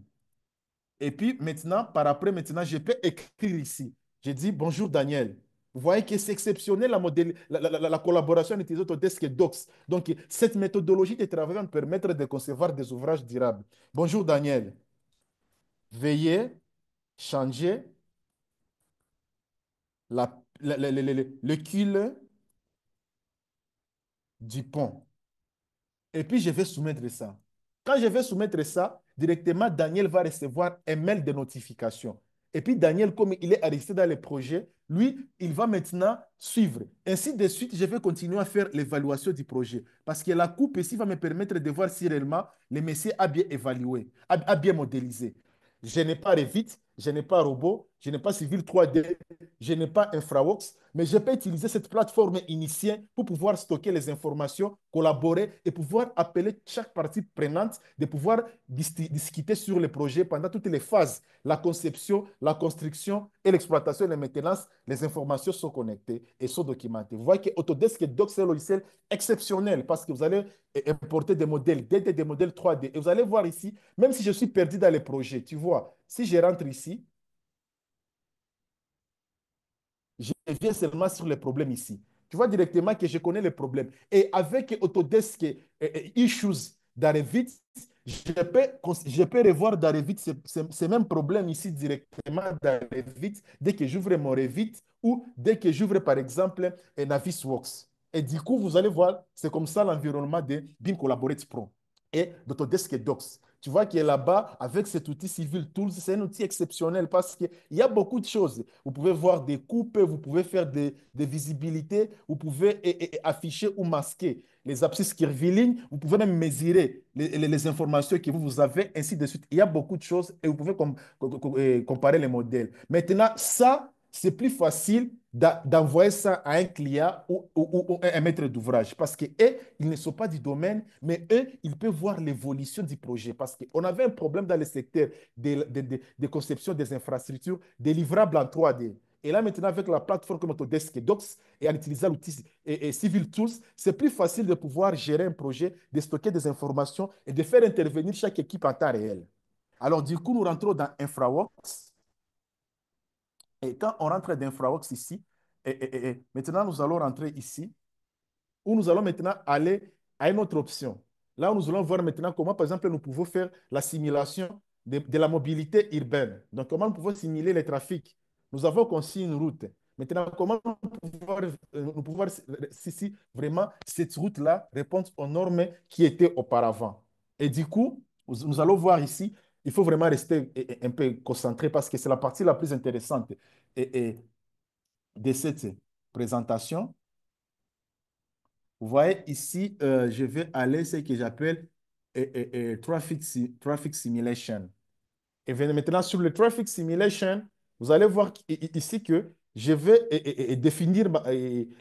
Et puis maintenant, par après, maintenant, je peux écrire ici. Je dis bonjour Daniel. Vous voyez que c'est exceptionnel la collaboration entre Autodesk et Docs. Donc, cette méthodologie de travail va me permettre de concevoir des ouvrages durables. Bonjour Daniel. Veuillez changer le cul du pont. Et puis, je vais soumettre ça. Quand je vais soumettre ça, directement, Daniel va recevoir un mail de notification. Et puis, Daniel, comme il est resté dans le projet, lui, il va maintenant suivre. Ainsi de suite, je vais continuer à faire l'évaluation du projet. Parce que la coupe ici va me permettre de voir si réellement le monsieur a bien évalué, a bien modélisé. Je n'ai pas Revit, je n'ai pas Robot, je n'ai pas Civil 3D, je n'ai pas InfraWorks, mais je peux utiliser cette plateforme initiée pour pouvoir stocker les informations, collaborer et pouvoir appeler chaque partie prenante, de pouvoir discuter sur le projet pendant toutes les phases, la conception, la construction et l'exploitation et la maintenance. Les informations sont connectées et sont documentées. Vous voyez que Autodesk et Docs, c'est un logiciel exceptionnel parce que vous allez importer des modèles, des modèles 3D. Et vous allez voir ici, même si je suis perdu dans les projets, tu vois, si je rentre ici, je viens seulement sur les problèmes ici. Tu vois directement que je connais les problèmes. Et avec Autodesk Issues d'Arrevit, je peux revoir d'Arrevit ces mêmes problèmes ici directement d'Arrevit dès que j'ouvre mon Revit ou dès que j'ouvre par exemple Navisworks. Et du coup, vous allez voir, c'est comme ça l'environnement de BIM Collaborate Pro et d'Autodesk et Docs. Tu vois qu'il est là-bas avec cet outil Civil Tools, c'est un outil exceptionnel parce qu'il y a beaucoup de choses. Vous pouvez voir des coupes, vous pouvez faire des visibilités, vous pouvez afficher ou masquer les abscisses curvilignes, vous pouvez même mesurer les informations que vous avez, ainsi de suite. Il y a beaucoup de choses et vous pouvez comparer les modèles. Maintenant, ça, c'est plus facile d'envoyer ça à un client ou un maître d'ouvrage parce qu'eux, ils ne sont pas du domaine, mais eux, ils peuvent voir l'évolution du projet parce qu'on avait un problème dans le secteur de conception des infrastructures, des livrables en 3D. Et là, maintenant, avec la plateforme comme Autodesk et Docs et en utilisant l'outil Civil Tools, c'est plus facile de pouvoir gérer un projet, de stocker des informations et de faire intervenir chaque équipe en temps réel. Alors, du coup, nous rentrons dans InfraWorks. Et quand on rentre dans InfraWorks ici, maintenant, nous allons rentrer ici, où nous allons maintenant aller à une autre option. Là, où nous allons voir maintenant comment, par exemple, nous pouvons faire la simulation de la mobilité urbaine. Donc, comment nous pouvons simuler les trafics. Nous avons conçu une route. Maintenant, comment nous pouvons si vraiment cette route-là répond aux normes qui étaient auparavant. Et du coup, nous allons voir ici, il faut vraiment rester un peu concentré parce que c'est la partie la plus intéressante de cette présentation. Vous voyez ici, je vais aller ce que j'appelle traffic simulation. Et maintenant, sur le traffic simulation, vous allez voir ici que je vais définir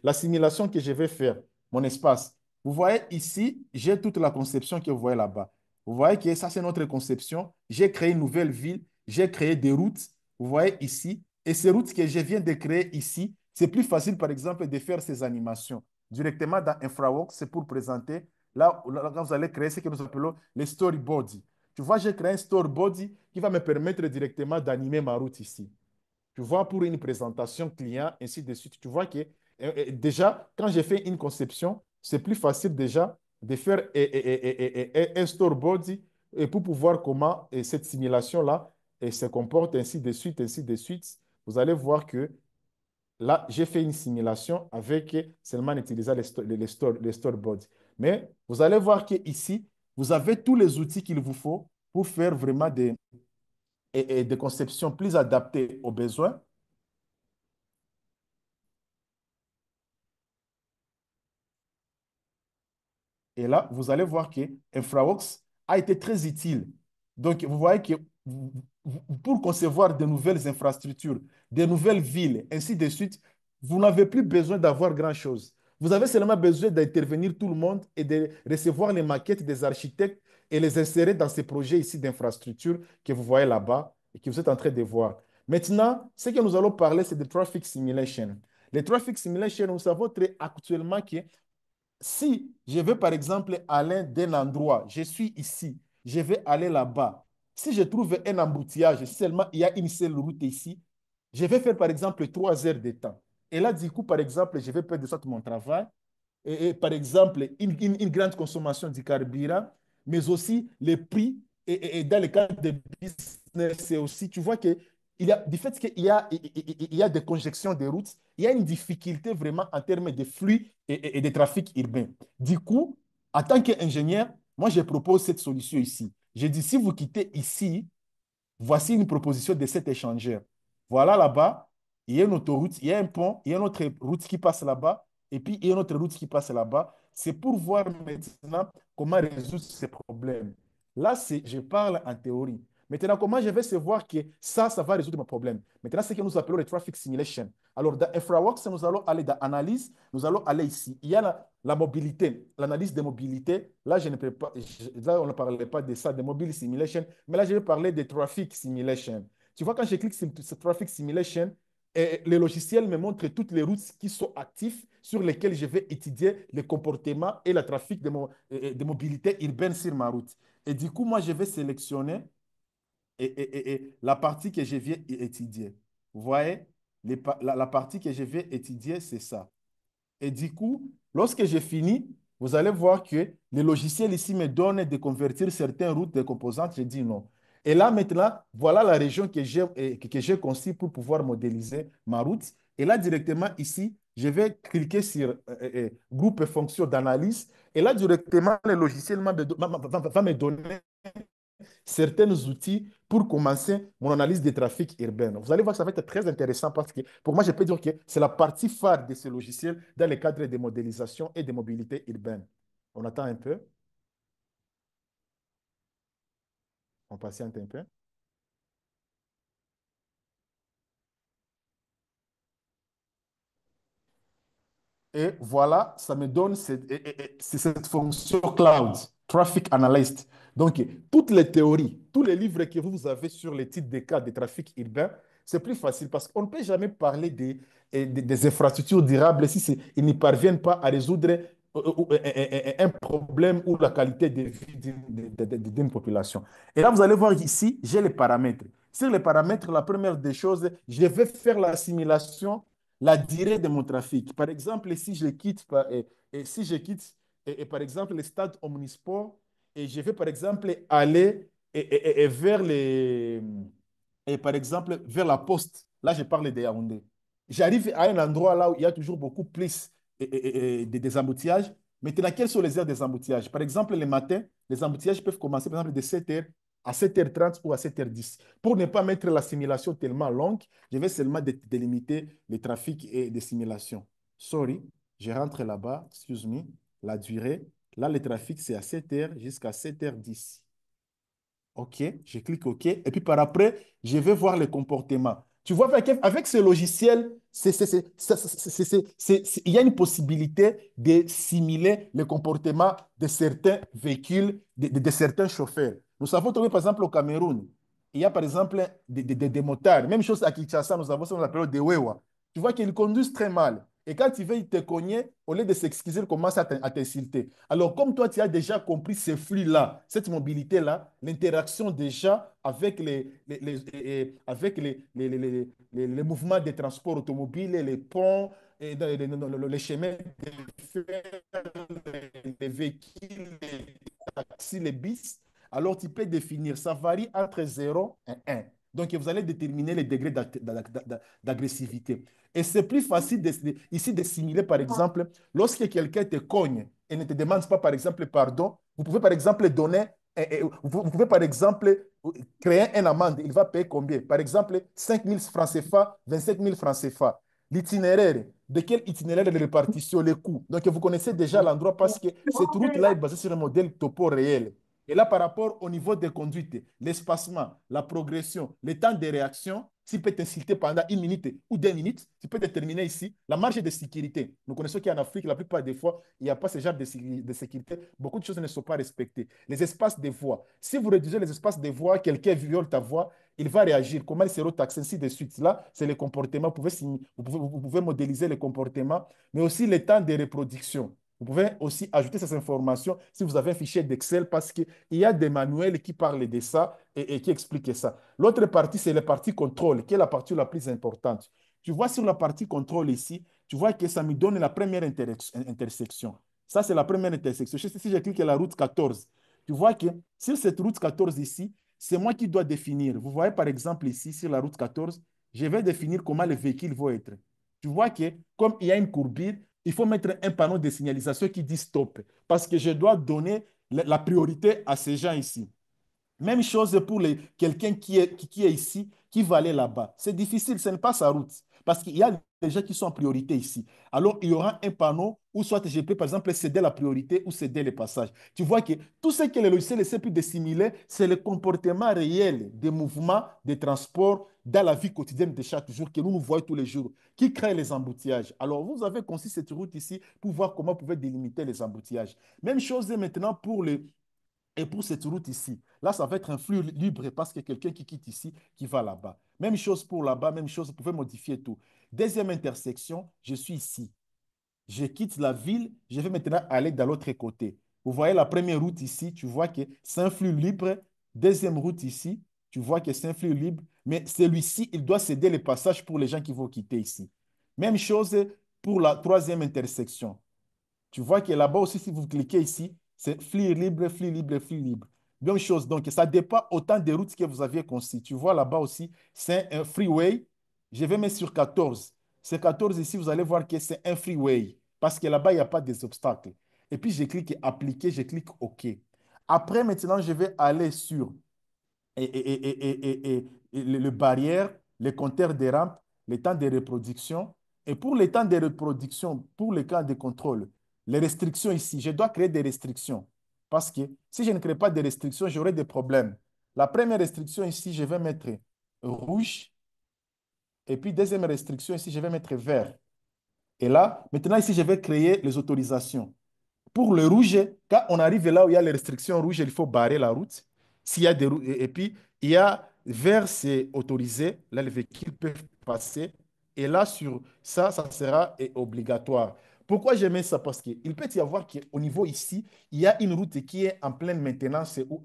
la simulation que je vais faire, mon espace. Vous voyez ici, j'ai toute la conception que vous voyez là-bas. Vous voyez que ça, c'est notre conception. J'ai créé une nouvelle ville, j'ai créé des routes. Vous voyez ici. Et ces routes que je viens de créer ici, c'est plus facile, par exemple, de faire ces animations. Directement dans InfraWorks, c'est pour présenter. Là, vous allez créer ce que nous appelons les storyboards. Tu vois, j'ai créé un storyboard qui va me permettre directement d'animer ma route ici. Tu vois, pour une présentation client, ainsi de suite. Tu vois que déjà, quand j'ai fait une conception, c'est plus facile déjà de faire un storyboard pour pouvoir comment cette simulation-là se comporte, ainsi de suite, ainsi de suite. Vous allez voir que là, j'ai fait une simulation avec seulement en utilisant les storyboards. Mais vous allez voir qu'ici, vous avez tous les outils qu'il vous faut pour faire vraiment des conceptions plus adaptées aux besoins. Et là, vous allez voir que InfraWorks a été très utile. Donc, vous voyez que pour concevoir de nouvelles infrastructures, de nouvelles villes, ainsi de suite, vous n'avez plus besoin d'avoir grand-chose. Vous avez seulement besoin d'intervenir tout le monde et de recevoir les maquettes des architectes et les insérer dans ces projets ici d'infrastructures que vous voyez là-bas et que vous êtes en train de voir. Maintenant, ce que nous allons parler, c'est de traffic simulation. Les traffic simulation, nous savons très actuellement que si je veux, par exemple, aller d'un endroit, je suis ici, je vais aller là-bas. Si je trouve un embouteillage, si seulement il y a une seule route ici, je vais faire, par exemple, 3 heures de temps. Et là, du coup, par exemple, je vais perdre de sorte mon travail par exemple, une grande consommation du carburant, mais aussi les prix. Et dans le cadre des business, c'est aussi, tu vois que du fait qu'il y a des congestions de routes, il y a une difficulté vraiment en termes de flux et de trafic urbain. Du coup, en tant qu'ingénieur, moi, je propose cette solution ici. Je dis, si vous quittez ici, voici une proposition de cet échangeur. Voilà là-bas, il y a une autoroute, il y a un pont, il y a une autre route qui passe là-bas, et puis il y a une autre route qui passe là-bas. C'est pour voir maintenant comment résoudre ces problèmes. Là, je parle en théorie. Maintenant, comment je vais savoir que ça va résoudre mon problème? Maintenant, c'est ce que nous appelons le traffic simulation. Alors, dans InfraWorks, nous allons aller dans analyse, nous allons aller ici. Il y a la mobilité, l'analyse des mobilités. Là, je ne peux pas, là, on ne parlait pas de ça, de mobile simulation, mais là, je vais parler de traffic simulation. Tu vois, quand je clique sur ce traffic simulation, le logiciel me montre toutes les routes qui sont actives sur lesquelles je vais étudier le comportement et le trafic de mobilité urbaine sur ma route. Et du coup, moi, je vais sélectionner la partie que je viens étudier. Vous voyez, la partie que je vais étudier, c'est ça. Et du coup, lorsque j'ai fini, vous allez voir que le logiciel ici me donne de convertir certaines routes de composantes. Je dis non. Et là, maintenant, voilà la région que j'ai conçue pour pouvoir modéliser ma route. Et là, directement ici, je vais cliquer sur groupe et fonction d'analyse. Et là, directement, le logiciel va me donner certains outils pour commencer mon analyse des trafics urbains. Vous allez voir que ça va être très intéressant parce que pour moi, je peux dire que c'est la partie phare de ce logiciel dans le cadre de modélisation et de mobilité urbaine. On attend un peu, on patiente un peu. Et voilà, ça me donne c'est cette fonction cloud, Traffic Analyst. Donc, toutes les théories, tous les livres que vous avez sur les types de cas de trafic urbain, c'est plus facile parce qu'on ne peut jamais parler des infrastructures durables si ils ne parviennent pas à résoudre un problème ou la qualité de vie d'une population. Et là, vous allez voir ici, j'ai les paramètres. Sur les paramètres, la première des choses, je vais faire l'assimilation, la durée de mon trafic. Par exemple, si je quitte, si je quitte par exemple, le stade Omnisport, et je vais, par exemple, aller et vers par exemple, vers la poste. Là, je parle de Yaoundé. J'arrive à un endroit là où il y a toujours beaucoup plus des embouteillages. Maintenant, quelles sont les heures des embouteillages? Par exemple, le matin, les embouteillages peuvent commencer par exemple de 7h à 7h30 ou à 7h10. Pour ne pas mettre la simulation tellement longue, je vais seulement délimiter le trafic et des simulations. Sorry, je rentre là-bas, excuse me, la durée. Là, le trafic, c'est à 7h jusqu'à 7h10. OK, je clique OK. Et puis par après, je vais voir le comportement. Tu vois, avec ce logiciel, il y a une possibilité de simuler le comportement de certains véhicules, de certains chauffeurs. Nous savons trouver, par exemple, au Cameroun, il y a par exemple des motards. Même chose à Kinshasa, nous avons ce qu'on appelle des Wewa. Tu vois qu'ils conduisent très mal. Et quand il veut te cogner, au lieu de s'excuser, il commence à t'insulter. Alors, comme toi, tu as déjà compris ce flux-là, cette mobilité-là, l'interaction déjà avec avec les mouvements de transport automobile, les ponts, les chemins de fer, les véhicules, les taxis, les bus, alors tu peux définir, ça varie entre 0 et 1. Donc, vous allez déterminer les degrés d'agressivité. Et c'est plus facile ici de simuler, par exemple, lorsque quelqu'un te cogne et ne te demande pas, par exemple, pardon, vous pouvez, par exemple, donner, vous pouvez, par exemple, créer une amende. Il va payer combien? Par exemple, 5 000 francs CFA, 27 000 francs CFA. L'itinéraire, de quel itinéraire de répartition, les coûts. Donc, vous connaissez déjà l'endroit parce que cette route-là est basée sur un modèle topo réel. Et là, par rapport au niveau des conduites, l'espacement, la progression, le temps de réaction, s'il peut t'insulter pendant 1 minute ou 2 minutes, tu peux déterminer ici la marge de sécurité. Nous connaissons qu'en Afrique, la plupart des fois, il n'y a pas ce genre de sécurité. Beaucoup de choses ne sont pas respectées. Les espaces de voix. Si vous réduisez les espaces de voix, quelqu'un viole ta voix, il va réagir. Comment il sera taxé, ainsi de suite. Là, c'est le comportement. Vous pouvez modéliser le comportement, mais aussi le temps de reproduction. Vous pouvez aussi ajouter ces informations si vous avez un fichier d'Excel parce qu'il y a des manuels qui parlent de ça et qui expliquent ça. L'autre partie, c'est la partie contrôle, qui est la partie la plus importante. Tu vois sur la partie contrôle ici, tu vois que ça me donne la première intersection. Ça, c'est la première intersection. Si je clique sur la route 14, tu vois que sur cette route 14 ici, c'est moi qui dois définir. Vous voyez par exemple ici, sur la route 14, je vais définir comment les véhicules vont être. Tu vois que comme il y a une courbure, il faut mettre un panneau de signalisation qui dit stop parce que je dois donner la priorité à ces gens ici. Même chose pour quelqu'un qui est ici, qui va aller là-bas. C'est difficile, ce n'est pas sa route. Parce qu'il y a des gens qui sont en priorité ici. Alors, il y aura un panneau où soit je peux, par exemple, céder la priorité ou céder le passage. Tu vois que tout ce que le logiciel essaie de simuler, c'est le comportement réel des mouvements de transport dans la vie quotidienne de chaque jour que nous voyons tous les jours, qui crée les embouteillages. Alors, vous avez conçu cette route ici pour voir comment vous pouvez délimiter les embouteillages. Même chose maintenant et pour cette route ici, là, ça va être un flux libre parce que quelqu'un qui quitte ici, qui va là-bas. Même chose pour là-bas, même chose, vous pouvez modifier tout. Deuxième intersection, je suis ici. Je quitte la ville, je vais maintenant aller de l'autre côté. Vous voyez la première route ici, tu vois que c'est un flux libre. Deuxième route ici, tu vois que c'est un flux libre. Mais celui-ci, il doit céder le passage pour les gens qui vont quitter ici. Même chose pour la troisième intersection. Tu vois que là-bas aussi, si vous cliquez ici, c'est flux libre, flux libre, flux libre. Même chose. Donc, ça dépend autant des routes que vous aviez conçues. Tu vois là-bas aussi, c'est un freeway. Je vais mettre sur 14. C'est 14 ici, vous allez voir que c'est un freeway. Parce que là-bas, il n'y a pas des obstacles. Et puis, je clique appliquer, je clique OK. Après, maintenant, je vais aller sur le barrière, les compteurs de rampes, les temps de reproduction. Et pour les temps de reproduction, pour les cas de contrôle, les restrictions ici, je dois créer des restrictions. Parce que si je ne crée pas de restrictions, j'aurai des problèmes. La première restriction ici, je vais mettre rouge. Et puis, deuxième restriction ici, je vais mettre vert. Et là, maintenant ici, je vais créer les autorisations. Pour le rouge, quand on arrive là où il y a les restrictions rouges, il faut barrer la route. S'il y a et puis, il y a vert, c'est autorisé. Là, les véhicules peuvent passer. Et là, sur ça, ça sera obligatoire. Pourquoi j'aimais ça? Parce qu'il peut y avoir qu'au niveau ici, il y a une route qui est en pleine maintenance ou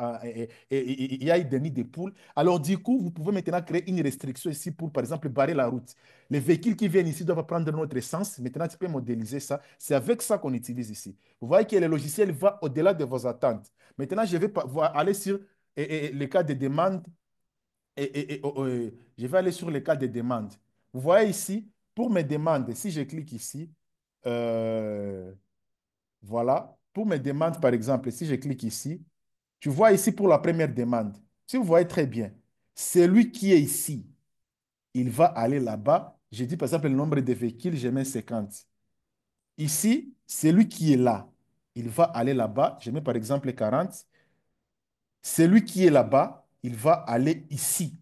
il y a des nids de poules. Alors, du coup, vous pouvez maintenant créer une restriction ici pour, par exemple, barrer la route. Les véhicules qui viennent ici doivent prendre notre essence. Maintenant, tu peux modéliser ça. C'est avec ça qu'on utilise ici. Vous voyez que le logiciel va au-delà de vos attentes. Maintenant, je vais aller sur les cas de demande je vais aller sur les cas de demande. Vous voyez ici, pour mes demandes, si je clique ici, euh, voilà, pour mes demandes, par exemple, si je clique ici, tu vois ici pour la première demande. Si vous voyez très bien, celui qui est ici, il va aller là-bas. Je dis par exemple le nombre de véhicules, je mets 50. Ici, celui qui est là, il va aller là-bas. Je mets par exemple 40. Celui qui est là-bas, il va aller ici,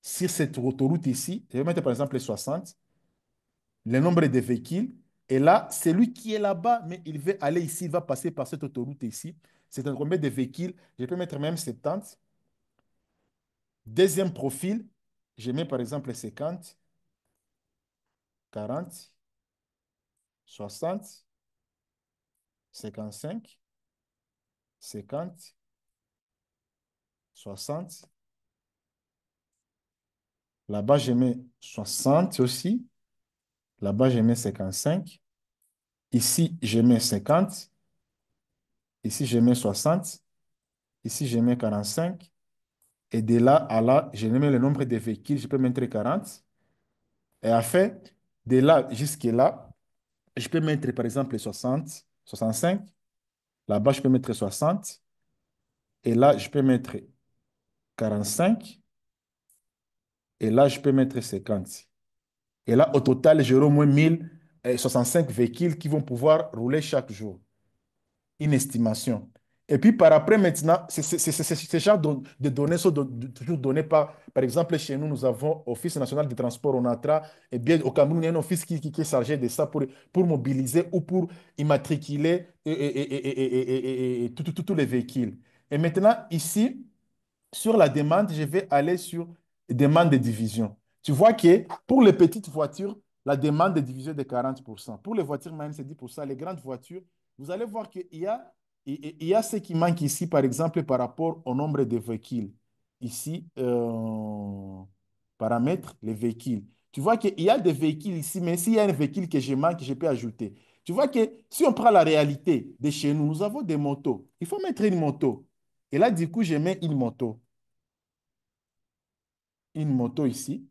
sur cette autoroute ici. Je vais mettre par exemple 60, le nombre de véhicules. Et là, celui qui est là-bas, mais il veut aller ici, il va passer par cette autoroute ici. C'est un combien de véhicules. Je peux mettre même 70. Deuxième profil, je mets par exemple 50, 40, 60, 55, 50, 60. Là-bas, je mets 60 aussi. Là-bas, je mets 55. Ici, je mets 50. Ici, je mets 60. Ici, je mets 45. Et de là à là, je mets le nombre de véhicules. Je peux mettre 40. Et enfin, de là jusqu'à là, je peux mettre par exemple 60, 65. Là-bas, je peux mettre 60. Et là, je peux mettre 45. Et là, je peux mettre 50. Et là, au total, j'aurai au moins 1065 véhicules qui vont pouvoir rouler chaque jour. Une estimation. Et puis par après, maintenant, ces genres de données sont toujours données par exemple, chez nous, nous avons Office national de transport, ONATRA, et bien au Cameroun, il y a un office qui est chargé de ça pour mobiliser ou pour immatriculer tous les véhicules. Et maintenant, ici, sur la demande, je vais aller sur demande de division. Tu vois que pour les petites voitures, la demande est divisée de 40%. Pour les voitures même, c'est 10%. Les grandes voitures, vous allez voir qu'il y a ce qui manque ici, par exemple, par rapport au nombre de véhicules. Ici, paramètres, les véhicules. Tu vois qu'il y a des véhicules ici, mais s'il y a un véhicule que je manque, je peux ajouter. Tu vois que si on prend la réalité de chez nous, nous avons des motos. Il faut mettre une moto. Et là, du coup, je mets une moto. Une moto ici.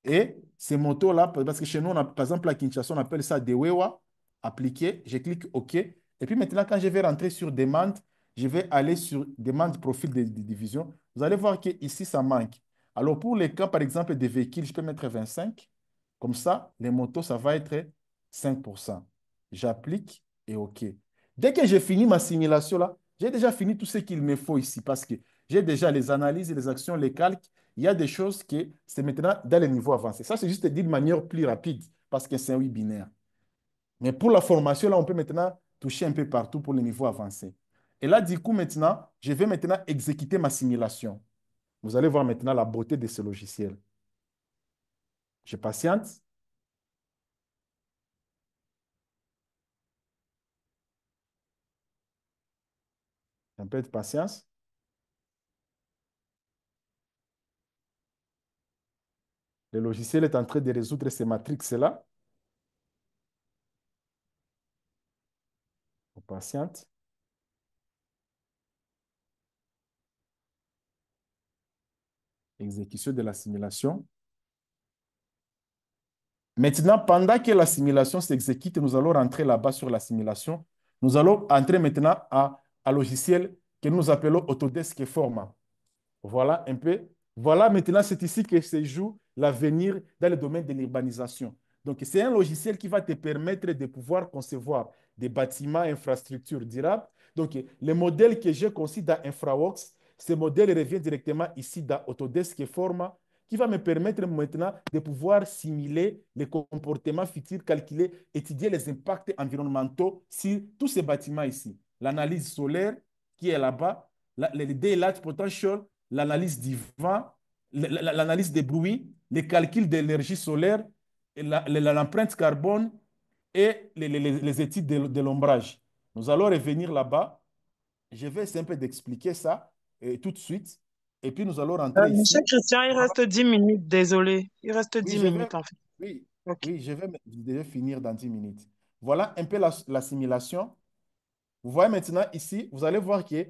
Et ces motos-là, parce que chez nous, par exemple, à Kinshasa, on appelle ça des Wewa, appliqué. Je clique OK. Et puis maintenant, quand je vais rentrer sur demande, je vais aller sur demande profil de division. Vous allez voir qu'ici, ça manque. Alors, pour les cas, par exemple, des véhicules, je peux mettre 25. Comme ça, les motos, ça va être 5%. J'applique et OK. Dès que j'ai fini ma simulation là, j'ai déjà fini tout ce qu'il me faut ici parce que j'ai déjà les analyses, les actions, les calques. Il y a des choses que c'est maintenant dans les niveaux avancés. Ça, c'est juste dit de manière plus rapide parce que c'est un webinaire. Mais pour la formation, là, on peut maintenant toucher un peu partout pour les niveaux avancés. Et là, du coup, maintenant, je vais maintenant exécuter ma simulation. Vous allez voir maintenant la beauté de ce logiciel. Je patiente. Un peu de patience. Le logiciel est en train de résoudre ces matrices-là. On patiente. Exécution de la simulation. Maintenant, pendant que la simulation s'exécute, nous allons rentrer là-bas sur la simulation. Nous allons entrer maintenant à logiciel que nous appelons Autodesk Forma. Voilà un peu. Voilà maintenant, c'est ici que se joue l'avenir dans le domaine de l'urbanisation. Donc, c'est un logiciel qui va te permettre de pouvoir concevoir des bâtiments, infrastructures durables. Donc, le modèle que j'ai conçu dans InfraWorks, ce modèle revient directement ici dans Autodesk Forma, qui va me permettre maintenant de pouvoir simuler les comportements futurs, calculer, étudier les impacts environnementaux sur tous ces bâtiments ici. L'analyse solaire qui est là-bas, le Daylight Potential, l'analyse du vent, l'analyse des bruits, les calculs d'énergie solaire, l'empreinte carbone et les études de l'ombrage. Nous allons revenir là-bas. Je vais essayer un peu d'expliquer ça tout de suite. Et puis, nous allons rentrer Monsieur ici. Christian, il Voilà. reste 10 minutes, désolé. Il reste Oui, 10 minutes en fait. oui, Ok. oui, je vais finir dans 10 minutes. Voilà un peu la simulation. Vous voyez maintenant ici, vous allez voir que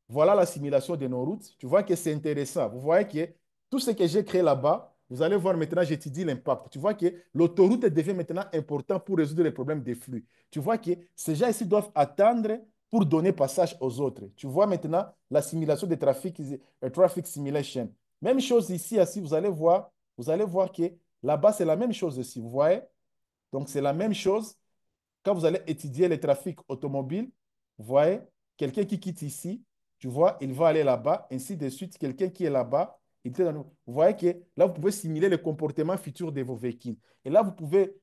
voilà la simulation de nos routes. Tu vois que c'est intéressant. Vous voyez que tout ce que j'ai créé là-bas, vous allez voir maintenant, j'étudie l'impact. Tu vois que l'autoroute devient maintenant important pour résoudre les problèmes des flux. Tu vois que ces gens ici doivent attendre pour donner passage aux autres. Tu vois maintenant la simulation de trafic, traffic simulation. Même chose ici, ici, vous allez voir que là-bas, c'est la même chose ici. Vous voyez? Donc, c'est la même chose quand vous allez étudier le trafic automobile, vous voyez, quelqu'un qui quitte ici, tu vois, il va aller là-bas, ainsi de suite. Quelqu'un qui est là-bas, vous voyez que là, vous pouvez simuler le comportement futur de vos véhicules. Et là, vous pouvez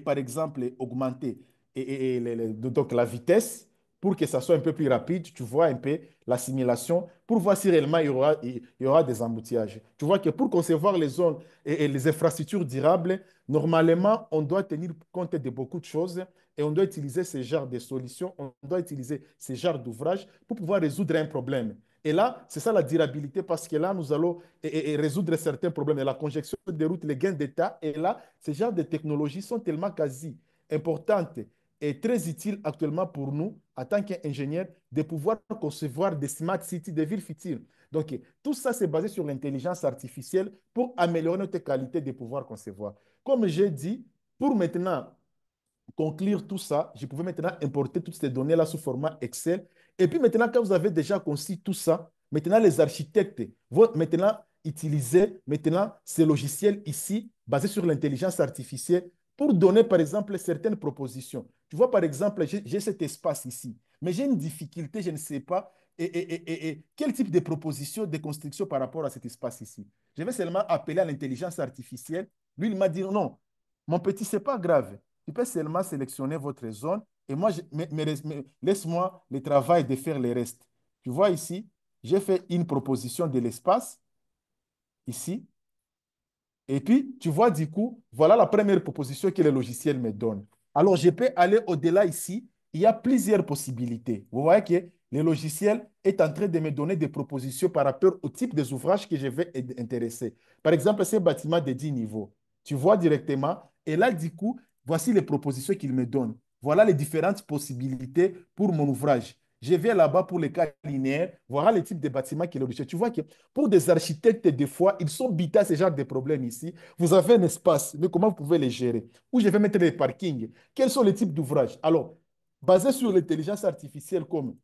par exemple, augmenter donc la vitesse pour que ça soit un peu plus rapide. Tu vois un peu la simulation pour voir si réellement il y aura des embouteillages. Tu vois que pour concevoir les zones et les infrastructures durables, normalement, on doit tenir compte de beaucoup de choses et on doit utiliser ce genre de solutions, on doit utiliser ce genre d'ouvrages pour pouvoir résoudre un problème. Et là, c'est ça la durabilité parce que là, nous allons résoudre certains problèmes. Et la congestion des routes, les gains d'état. Et là, ces genres de technologies sont tellement quasi importantes et très utiles actuellement pour nous, en tant qu'ingénieurs, de pouvoir concevoir des smart cities, des villes futures. Donc, tout ça, c'est basé sur l'intelligence artificielle pour améliorer notre qualité de pouvoir concevoir. Comme j'ai dit, pour maintenant conclure tout ça, je pouvais maintenant importer toutes ces données-là sous format Excel. Et puis maintenant, quand vous avez déjà conçu tout ça, maintenant les architectes vont maintenant utiliser maintenant ces logiciels ici, basés sur l'intelligence artificielle, pour donner par exemple certaines propositions. Tu vois, par exemple, j'ai cet espace ici, mais j'ai une difficulté, je ne sais pas, et quel type de proposition de construction par rapport à cet espace ici. Je vais seulement appeler à l'intelligence artificielle. Lui, il m'a dit non, mon petit, c'est pas grave. Tu peux seulement sélectionner votre zone et moi, laisse-moi le travail de faire le reste. Tu vois ici, j'ai fait une proposition de l'espace ici. Et puis, tu vois, du coup, voilà la première proposition que le logiciel me donne. Alors, je peux aller au-delà ici. Il y a plusieurs possibilités. Vous voyez que le logiciel est en train de me donner des propositions par rapport au type des ouvrages que je vais intéresser. Par exemple, ce bâtiment de 10 niveaux. Tu vois directement. Et là, du coup, voici les propositions qu'il me donne. Voilà les différentes possibilités pour mon ouvrage. Je vais là-bas pour les cas linéaires. Voilà le type de bâtiment qu'il est logiciel. Tu vois que pour des architectes, des fois, ils sont bités à ce genre de problèmes ici. Vous avez un espace, mais comment vous pouvez les gérer? Où je vais mettre les parkings? Quels sont les types d'ouvrages? Alors, basé sur l'intelligence artificielle comme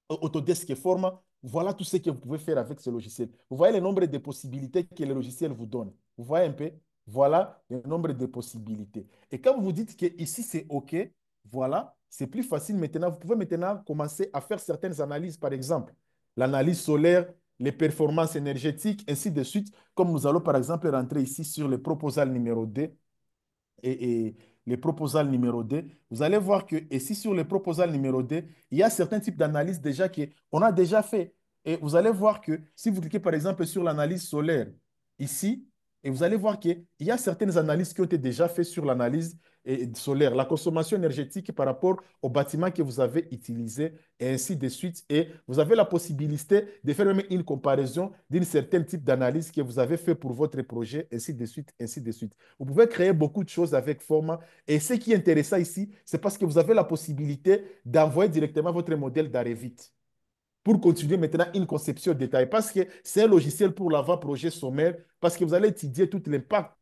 Autodesk et Forma, voilà tout ce que vous pouvez faire avec ce logiciel. Vous voyez le nombre de possibilités que le logiciel vous donne. Vous voyez un peu? Voilà le nombre de possibilités. Et quand vous vous dites que ici c'est OK, voilà, c'est plus facile maintenant. Vous pouvez maintenant commencer à faire certaines analyses, par exemple, l'analyse solaire, les performances énergétiques, ainsi de suite, comme nous allons par exemple rentrer ici sur le proposal numéro 2 et les proposals numéro 2, vous allez voir que ici sur le proposal numéro 2, il y a certains types d'analyses déjà qu'on a déjà fait. Et vous allez voir que si vous cliquez par exemple sur l'analyse solaire ici, et vous allez voir qu'il y a certaines analyses qui ont été déjà faites sur l'analyse solaire, la consommation énergétique par rapport au bâtiment que vous avez utilisé, et ainsi de suite. Et vous avez la possibilité de faire même une comparaison d'un certain type d'analyse que vous avez fait pour votre projet, ainsi de suite, ainsi de suite. Vous pouvez créer beaucoup de choses avec Forma. Et ce qui est intéressant ici, c'est parce que vous avez la possibilité d'envoyer directement votre modèle d'Arrevit pour continuer maintenant une conception détaillée. Parce que c'est un logiciel pour l'avant-projet sommaire, parce que vous allez étudier tout l'impact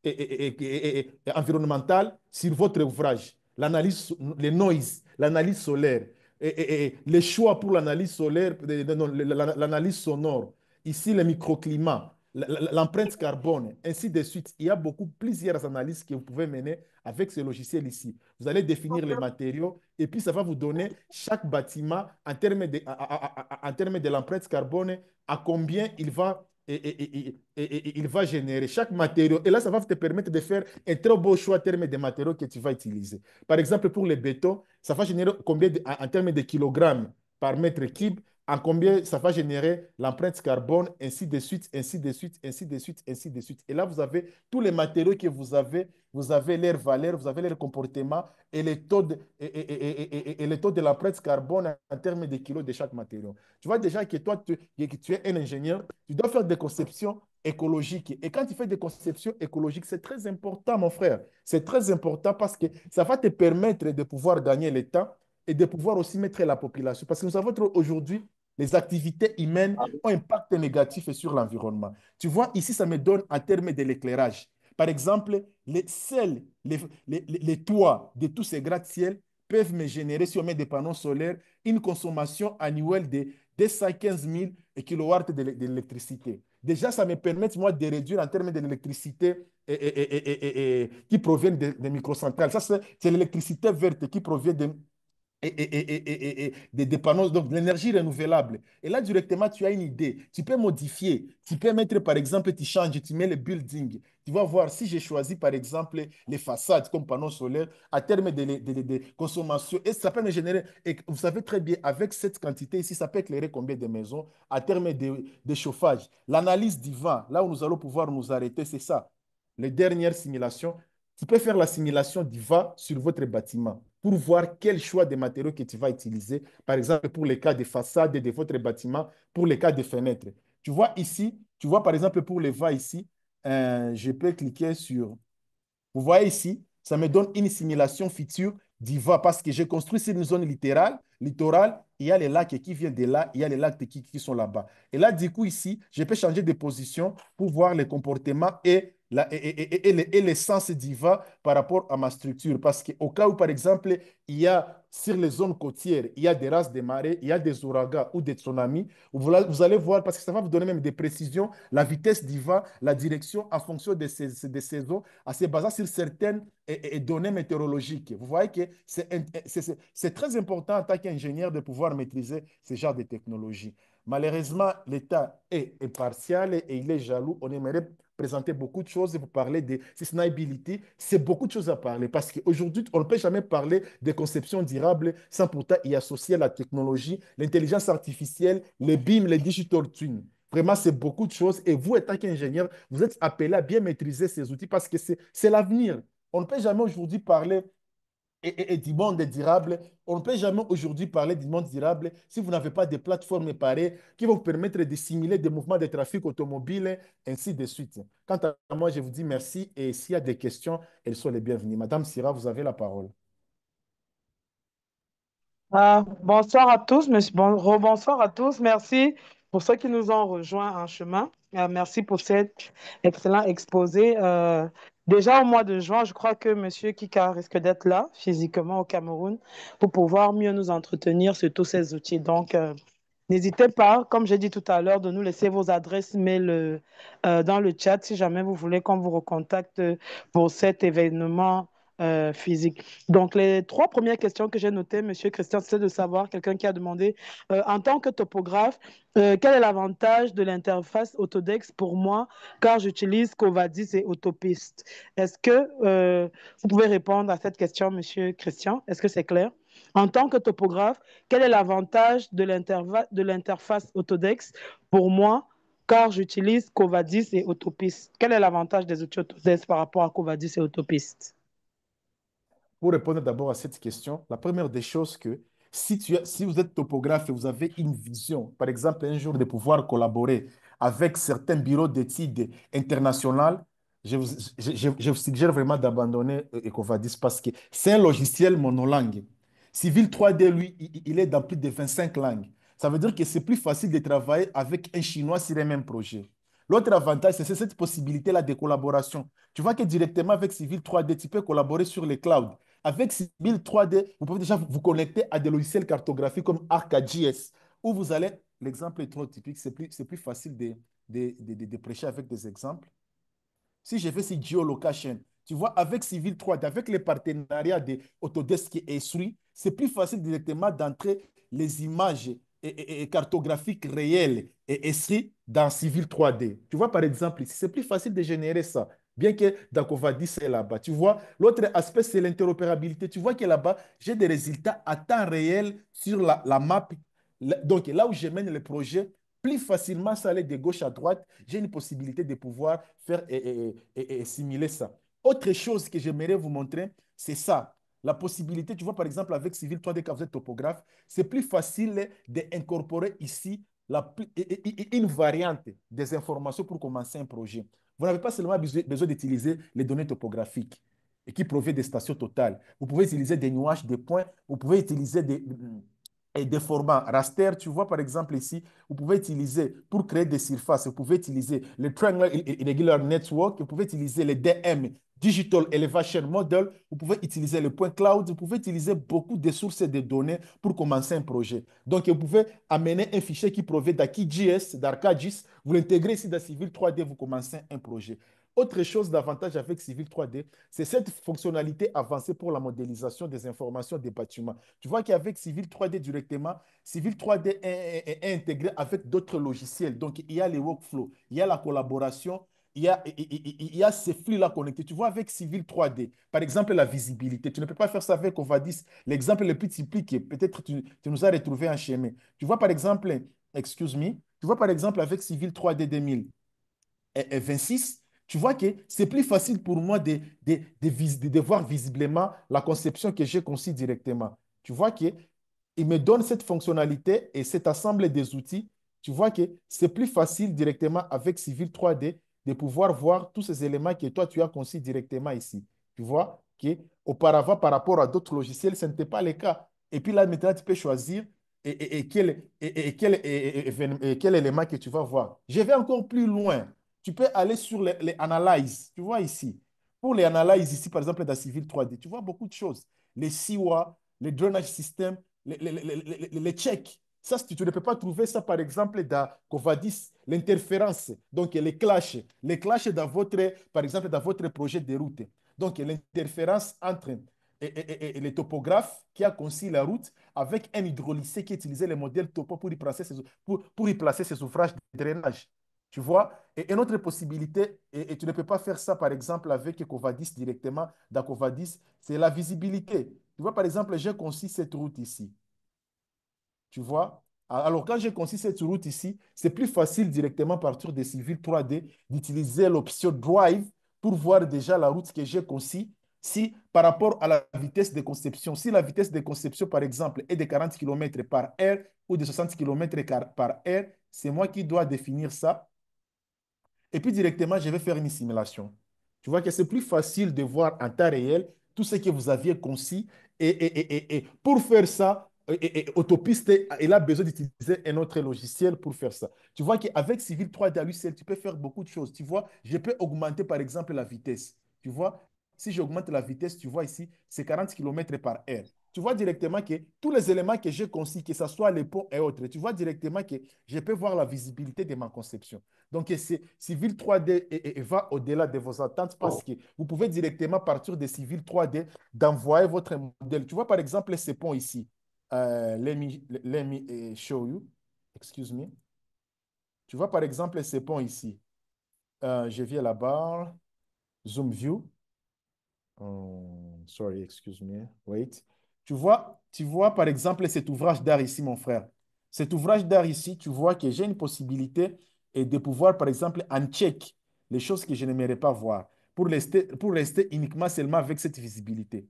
et environnemental sur votre ouvrage. L'analyse, les noise, l'analyse solaire, les choix pour l'analyse solaire, non, l'analyse sonore, ici le microclimat, l'empreinte carbone, ainsi de suite. Il y a plusieurs analyses que vous pouvez mener avec ce logiciel ici. Vous allez définir les matériaux et puis ça va vous donner chaque bâtiment en termes de l'empreinte carbone, à combien il va il va générer chaque matériau. Et là, ça va te permettre de faire un très beau choix en termes de matériaux que tu vas utiliser. Par exemple, pour le béton, ça va générer combien en termes de kilogrammes par mètre cube. en combien ça va générer l'empreinte carbone, ainsi de suite, ainsi de suite, ainsi de suite, ainsi de suite. Et là, vous avez tous les matériaux que vous avez leur valeur, vous avez leur comportement et les taux et les taux de l'empreinte carbone en termes de kilos de chaque matériau. Tu vois déjà que toi, que tu es un ingénieur, tu dois faire des conceptions écologiques. Et quand tu fais des conceptions écologiques, c'est très important, mon frère. C'est très important parce que ça va te permettre de pouvoir gagner le temps et de pouvoir aussi mettre la population. Parce que nous savons aujourd'hui, les activités humaines ont un impact négatif sur l'environnement. Tu vois, ici, ça me donne en termes de l'éclairage. Par exemple, les toits de tous ces gratte-ciel peuvent me générer, si on met des panneaux solaires, une consommation annuelle de 215 000 kilowatts d'électricité. Déjà, ça me permet, moi, de réduire en termes de l'électricité qui provient des microcentrales. Ça, c'est l'électricité verte qui provient des panneaux, donc de l'énergie renouvelable. Et là, directement, tu as une idée. Tu peux modifier. Tu peux mettre, par exemple, tu changes, tu mets le building. Tu vas voir si j'ai choisi, par exemple, les façades comme panneaux solaires à terme de consommation. Et ça peut me générer, et vous savez très bien, avec cette quantité ici, ça peut éclairer combien de maisons à terme de chauffage. L'analyse du vent, là où nous allons pouvoir nous arrêter, c'est ça. Les dernières simulations, tu peux faire la simulation du vent sur votre bâtiment pour voir quel choix de matériaux que tu vas utiliser, par exemple pour les cas de façade de votre bâtiment, pour les cas de fenêtres. Tu vois ici, tu vois par exemple pour les vents ici, je peux cliquer sur vous voyez ici, ça me donne une simulation future d'Iva parce que j'ai construit sur une zone littorale, il y a les lacs qui viennent de là, il y a les lacs qui sont là-bas. Et là, du coup, ici, je peux changer de position pour voir les comportements et l'essence d'Iva par rapport à ma structure. Parce qu'au cas où, par exemple, il y a sur les zones côtières, il y a des races de marée, il y a des ouragans ou des tsunamis, vous allez voir, parce que ça va vous donner même des précisions, la vitesse d'Iva, la direction en fonction de ces eaux en se basant sur certaines données météorologiques. Vous voyez que c'est très important en tant qu'ingénieur de pouvoir maîtriser ce genre de technologie. Malheureusement, l'État est partial et il est jaloux. On aimerait présenter beaucoup de choses et vous parler de sustainability. C'est beaucoup de choses à parler parce qu'aujourd'hui, on ne peut jamais parler de conception durable sans pourtant y associer la technologie, l'intelligence artificielle, les BIM, les digital twins. Vraiment, c'est beaucoup de choses. Et vous, étant qu'ingénieur, vous êtes appelé à bien maîtriser ces outils parce que c'est l'avenir. On ne peut jamais aujourd'hui parler du monde durable. On ne peut jamais aujourd'hui parler du monde durable si vous n'avez pas de plateformes pareilles qui vont vous permettre de simuler des mouvements de trafic automobile, ainsi de suite. Quant à moi, je vous dis merci et s'il y a des questions, elles sont les bienvenues. Madame Sira, vous avez la parole. Bonsoir à tous, monsieur. Rebonsoir à tous. Merci pour ceux qui nous ont rejoints en chemin. Merci pour cet excellent exposé. Déjà au mois de juin, je crois que monsieur Kika risque d'être là physiquement au Cameroun pour pouvoir mieux nous entretenir sur tous ces outils. Donc, n'hésitez pas, comme j'ai dit tout à l'heure, de nous laisser vos adresses mail dans le chat si jamais vous voulez qu'on vous recontacte pour cet événement physique. Donc, les trois premières questions que j'ai notées, Monsieur Christian, c'est de savoir, quelqu'un qui a demandé, en tant que topographe, quel est l'avantage de l'interface Autodex pour moi, car j'utilise Covadis et Autopiste. Est-ce que vous pouvez répondre à cette question, Monsieur Christian? Est-ce que c'est clair? En tant que topographe, quel est l'avantage de l'interface Autodex pour moi, car j'utilise Covadis et Autopiste? Quel est l'avantage des outils Autodex par rapport à Covadis et Autopiste? Pour répondre d'abord à cette question, la première des choses que si vous êtes topographe et vous avez une vision, par exemple un jour de pouvoir collaborer avec certains bureaux d'études internationaux, je vous suggère vraiment d'abandonner Ecovadis parce que c'est un logiciel monolingue. Civil 3D, lui, il est dans plus de 25 langues. Ça veut dire que c'est plus facile de travailler avec un Chinois sur un même projet. L'autre avantage, c'est cette possibilité-là de collaboration. Tu vois que directement avec Civil 3D, tu peux collaborer sur les clouds. Avec Civil 3D, vous pouvez déjà vous connecter à des logiciels cartographiques comme ArcGIS, où vous allez, l'exemple est trop typique, c'est plus facile de prêcher avec des exemples. Si je fais ces geolocation, tu vois, avec Civil 3D, avec les partenariats de Autodesk et Esri, c'est plus facile directement d'entrer les images et cartographiques réelles et Esri dans Civil 3D. Tu vois, par exemple, ici, c'est plus facile de générer ça, bien que Dakovadi, c'est là-bas. Tu vois, l'autre aspect, c'est l'interopérabilité. Tu vois que là-bas, j'ai des résultats à temps réel sur la map Donc, là où je mène le projet, plus facilement ça aller de gauche à droite, j'ai une possibilité de pouvoir faire et simuler ça. Autre chose que j'aimerais vous montrer, c'est ça. La possibilité, tu vois, par exemple, avec Civil 3D, quand vous êtes topographe, c'est plus facile d'incorporer ici une variante des informations pour commencer un projet. Vous n'avez pas seulement besoin d'utiliser les données topographiques et qui proviennent des stations totales. Vous pouvez utiliser des nuages, des points, vous pouvez utiliser des formats raster. Tu vois, par exemple, ici, vous pouvez utiliser, pour créer des surfaces, vous pouvez utiliser le Triangular Irregular Network, vous pouvez utiliser le DM, Digital Elevation Model, vous pouvez utiliser le point cloud, vous pouvez utiliser beaucoup de sources de données pour commencer un projet. Donc, vous pouvez amener un fichier qui provient d'ArcGIS, d'ArcGIS, vous l'intégrez ici dans Civil 3D, vous commencez un projet. Autre chose d'avantage avec Civil 3D, c'est cette fonctionnalité avancée pour la modélisation des informations des bâtiments. Tu vois qu'avec Civil 3D directement, Civil 3D est intégré avec d'autres logiciels. Donc, il y a les workflows, il y a la collaboration, il y a ces flux-là connectés. Tu vois, avec Civil 3D, par exemple, la visibilité, tu ne peux pas faire ça avec Covadis. L'exemple le plus typique, peut-être tu nous as retrouvé en chemin. Tu vois, par exemple, excuse me, tu vois, par exemple, avec Civil 3D 2026, tu vois que c'est plus facile pour moi de voir visiblement la conception que j'ai conçue directement. Tu vois que il me donne cette fonctionnalité et cette assemblée des outils. Tu vois que c'est plus facile directement avec Civil 3D de pouvoir voir tous ces éléments que toi, tu as conçus directement ici. Tu vois que auparavant, par rapport à d'autres logiciels, ce n'était pas le cas. Et puis là, maintenant, tu peux choisir quel élément que tu vas voir. Je vais encore plus loin. Tu peux aller sur les analyses. Tu vois ici. Pour les analyses ici, par exemple, dans Civil 3D, tu vois beaucoup de choses. Les SIWA, les drainage systems, les checks. Ça, tu ne peux pas trouver ça, par exemple, dans Covadis, l'interférence, donc les clashs dans votre, par exemple, dans votre projet de route. Donc, l'interférence entre les topographes qui a conçu la route avec un hydraulicien qui utilisait les modèles topo pour y placer ses ouvrages de drainage. Tu vois? Et une autre possibilité, et tu ne peux pas faire ça, par exemple, avec Covadis directement, dans Covadis, c'est la visibilité. Tu vois, par exemple, j'ai conçu cette route ici. Tu vois? Alors, quand j'ai conçu cette route ici, c'est plus facile directement à partir de Civil 3D d'utiliser l'option Drive pour voir déjà la route que j'ai conçue. Si par rapport à la vitesse de conception, si la vitesse de conception, par exemple, est de 40 km par heure ou de 60 km par heure, c'est moi qui dois définir ça. Et puis directement, je vais faire une simulation. Tu vois que c'est plus facile de voir en temps réel tout ce que vous aviez conçu. Et pour faire ça, Autopiste, il a besoin d'utiliser un autre logiciel pour faire ça. Tu vois qu'avec Civil 3D à lui seul, tu peux faire beaucoup de choses. Tu vois, je peux augmenter par exemple la vitesse. Tu vois, si j'augmente la vitesse, tu vois ici, c'est 40 km par heure. Tu vois directement que tous les éléments que j'ai conçus, que ce soit les ponts et autres, tu vois directement que je peux voir la visibilité de ma conception. Donc, Civil 3D va au-delà de vos attentes parce que vous pouvez directement partir de Civil 3D d'envoyer votre modèle. Tu vois, par exemple, ces ponts ici. Let me show you. Excuse me. Tu vois, par exemple, ces ponts ici. Je viens là-bas. Zoom view. Sorry, excuse me. Wait. Tu vois, par exemple, cet ouvrage d'art ici, mon frère. Cet ouvrage d'art ici, tu vois que j'ai une possibilité de pouvoir, par exemple, en check les choses que je n'aimerais pas voir pour rester uniquement seulement avec cette visibilité.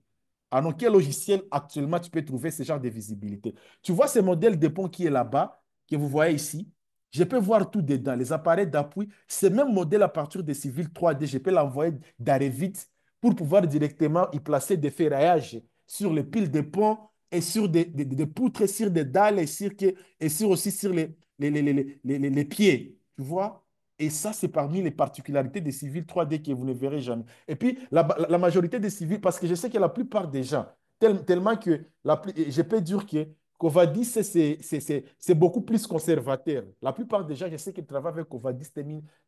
Ah non, quel logiciel actuellement tu peux trouver ce genre de visibilité? Tu vois ce modèle de pont qui est là-bas, que vous voyez ici? Je peux voir tout dedans, les appareils d'appui. Ce même modèle à partir de Civil 3D, je peux l'envoyer d'Arrevit pour pouvoir directement y placer des ferraillages sur les piles de pont et sur des poutres, sur des dalles et aussi sur les pieds. Tu vois? Et ça, c'est parmi les particularités des civils 3D que vous ne verrez jamais. Et puis, la majorité des civils, parce que je sais que la plupart des gens, tellement que je peux dire que Covadis, c'est beaucoup plus conservateur. La plupart des gens, je sais qu'ils travaillent avec Covadis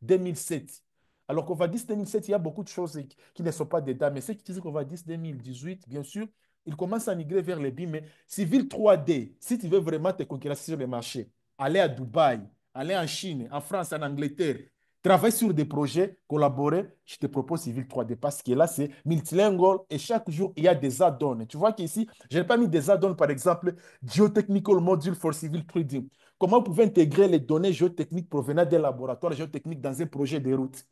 2007. Alors Covadis 2007, il y a beaucoup de choses qui ne sont pas dedans. Mais ceux qui utilisent Covadis 2018, bien sûr, ils commencent à migrer vers les BIM. Mais Civil 3D, si tu veux vraiment te conquérir sur le marché, aller à Dubaï, aller en Chine, en France, en Angleterre, travaille sur des projets, collaborer, je te propose Civil 3D parce que là, c'est multilingual et chaque jour, il y a des add-ons. Tu vois qu'ici, je n'ai pas mis des add-ons, par exemple, Geotechnical Module for Civil 3D. Comment vous pouvez intégrer les données géotechniques provenant des laboratoires géotechniques dans un projet de route?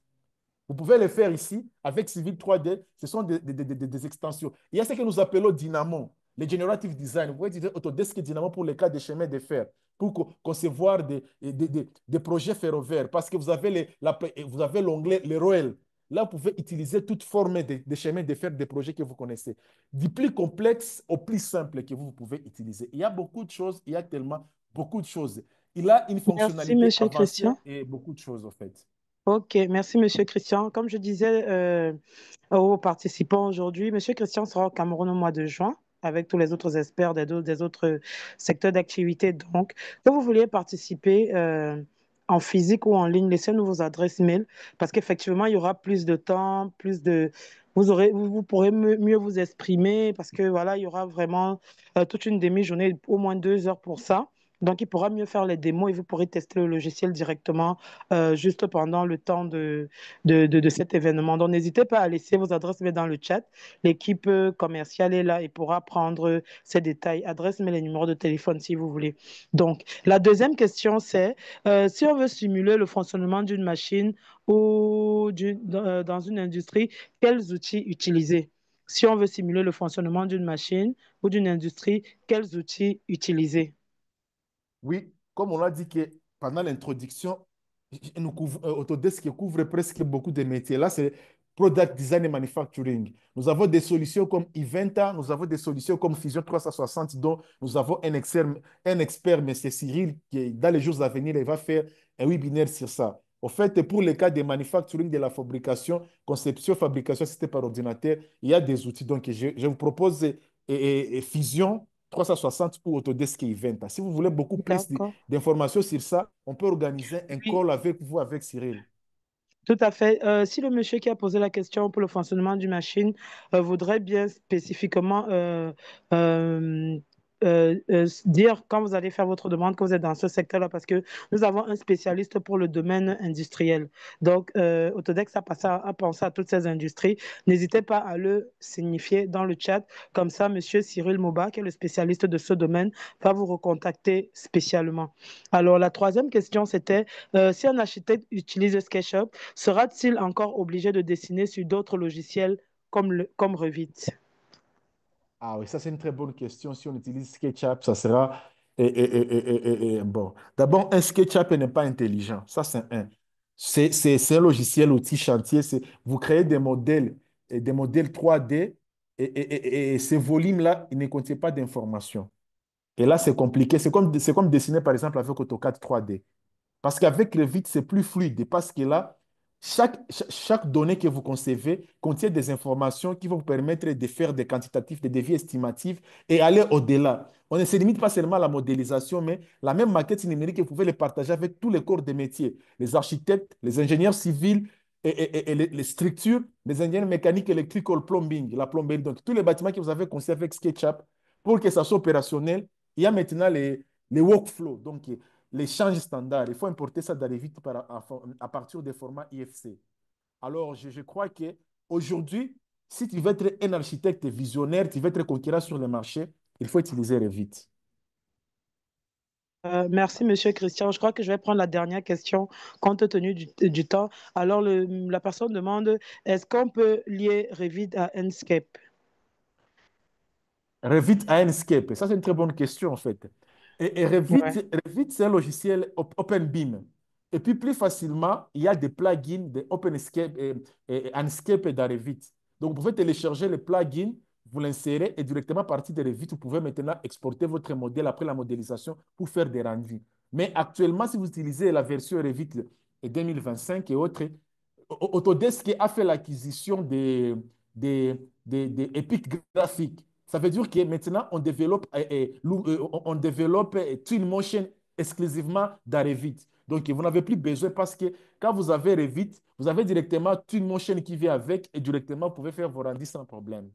Vous pouvez le faire ici avec Civil 3D. Ce sont des extensions. Il y a ce que nous appelons Dynamo, le Generative Design. Vous pouvez utiliser Autodesk et Dynamo pour les cas des chemins de fer, pour concevoir des projets ferroviaires. Parce que vous avez l'onglet le ROEL. Là, vous pouvez utiliser toute forme de chemins de fer, des projets que vous connaissez. Du plus complexe au plus simple que vous pouvez utiliser. Il y a beaucoup de choses, il y a tellement beaucoup de choses. Il a une Merci, fonctionnalité Monsieur avancée Christian. et beaucoup de choses, en fait. Ok, merci, Monsieur Christian. Comme je disais aux participants aujourd'hui, Monsieur Christian sera au Cameroun au mois de juin avec tous les autres experts des autres secteurs d'activité. Donc, si vous vouliez participer en physique ou en ligne, laissez-nous vos adresses mail parce qu'effectivement, il y aura plus de temps, vous pourrez mieux vous exprimer parce que voilà, il y aura vraiment toute une demi-journée, au moins 2 heures pour ça. Donc, il pourra mieux faire les démos et vous pourrez tester le logiciel directement juste pendant le temps de cet événement. Donc, n'hésitez pas à laisser vos adresses mail dans le chat. L'équipe commerciale est là et pourra prendre ces détails, adresse mail et numéro de téléphone si vous voulez. Donc, la deuxième question, c'est si on veut simuler le fonctionnement d'une machine ou dans une industrie, quels outils utiliser? Si on veut simuler le fonctionnement d'une machine ou d'une industrie, quels outils utiliser? Oui, comme on l'a dit que pendant l'introduction, Autodesk couvre presque beaucoup de métiers. Là, c'est Product Design et Manufacturing. Nous avons des solutions comme Inventa, nous avons des solutions comme Fusion 360, dont nous avons un expert, M. Cyril, qui, dans les jours à venir, il va faire un webinaire sur ça. En fait, pour le cas des manufacturing, de la fabrication, conception, fabrication, c'était par ordinateur, il y a des outils. Donc, je vous propose Fusion 360 ou Autodesk Inventa. Si vous voulez beaucoup plus D'accord. d'informations sur ça, on peut organiser un Oui, call avec vous, avec Cyril. tout à fait. Si le monsieur qui a posé la question pour le fonctionnement d'une machine voudrait bien spécifiquement dire quand vous allez faire votre demande que vous êtes dans ce secteur-là, parce que nous avons un spécialiste pour le domaine industriel. Donc, Autodex a pensé à toutes ces industries. N'hésitez pas à le signifier dans le chat. Comme ça, monsieur Cyril Mauba, qui est le spécialiste de ce domaine, va vous recontacter spécialement. Alors, la troisième question, c'était si un architecte utilise SketchUp, sera-t-il encore obligé de dessiner sur d'autres logiciels comme Revit? Ah oui, ça c'est une très bonne question. Si on utilise SketchUp, ça sera... bon, d'abord, un SketchUp n'est pas intelligent. Ça, c'est un. C'est un logiciel outil chantier. Vous créez des modèles 3D et ces volumes-là, ils ne contiennent pas d'informations. Et là, c'est compliqué. C'est comme dessiner, par exemple, avec AutoCAD 3D. Parce qu'avec Revit, c'est plus fluide. Parce que là, chaque donnée que vous concevez contient des informations qui vont vous permettre de faire des quantitatifs, des devis estimatifs et aller au-delà. On ne se limite pas seulement à la modélisation, mais la même maquette numérique, vous pouvez les partager avec tous les corps de métier, les architectes, les ingénieurs civils et les structures, les ingénieurs mécaniques, électriques, le plumbing, la plomberie. Donc, tous les bâtiments que vous avez conçus avec SketchUp, pour que ça soit opérationnel, il y a maintenant les workflows. Donc, l'échange standard. Il faut importer ça dans les vitres à partir des formats IFC. Alors, je crois que aujourd'hui, si tu veux être un architecte visionnaire, tu veux être conquérant sur le marché, il faut utiliser Revit. Merci, Monsieur Christian. Je crois que je vais prendre la dernière question compte tenu du temps. Alors, la personne demande, est-ce qu'on peut lier Revit à Enscape? Revit à Enscape, ça c'est une très bonne question en fait. Et Ouais. Revit c'est un logiciel OpenBeam. Et puis plus facilement, il y a des plugins de OpenScape et Enscape dans Revit. Donc vous pouvez télécharger le plugin, vous l'insérez et directement à partir de Revit, vous pouvez maintenant exporter votre modèle après la modélisation pour faire des rendus. Mais actuellement, si vous utilisez la version Revit 2025 et autres, Autodesk a fait l'acquisition des Epic graphiques. Ça veut dire que maintenant, on développe Twinmotion exclusivement dans Revit. Donc, vous n'avez plus besoin parce que quand vous avez Revit, vous avez directement Twinmotion qui vient avec et directement, vous pouvez faire vos rendus sans problème.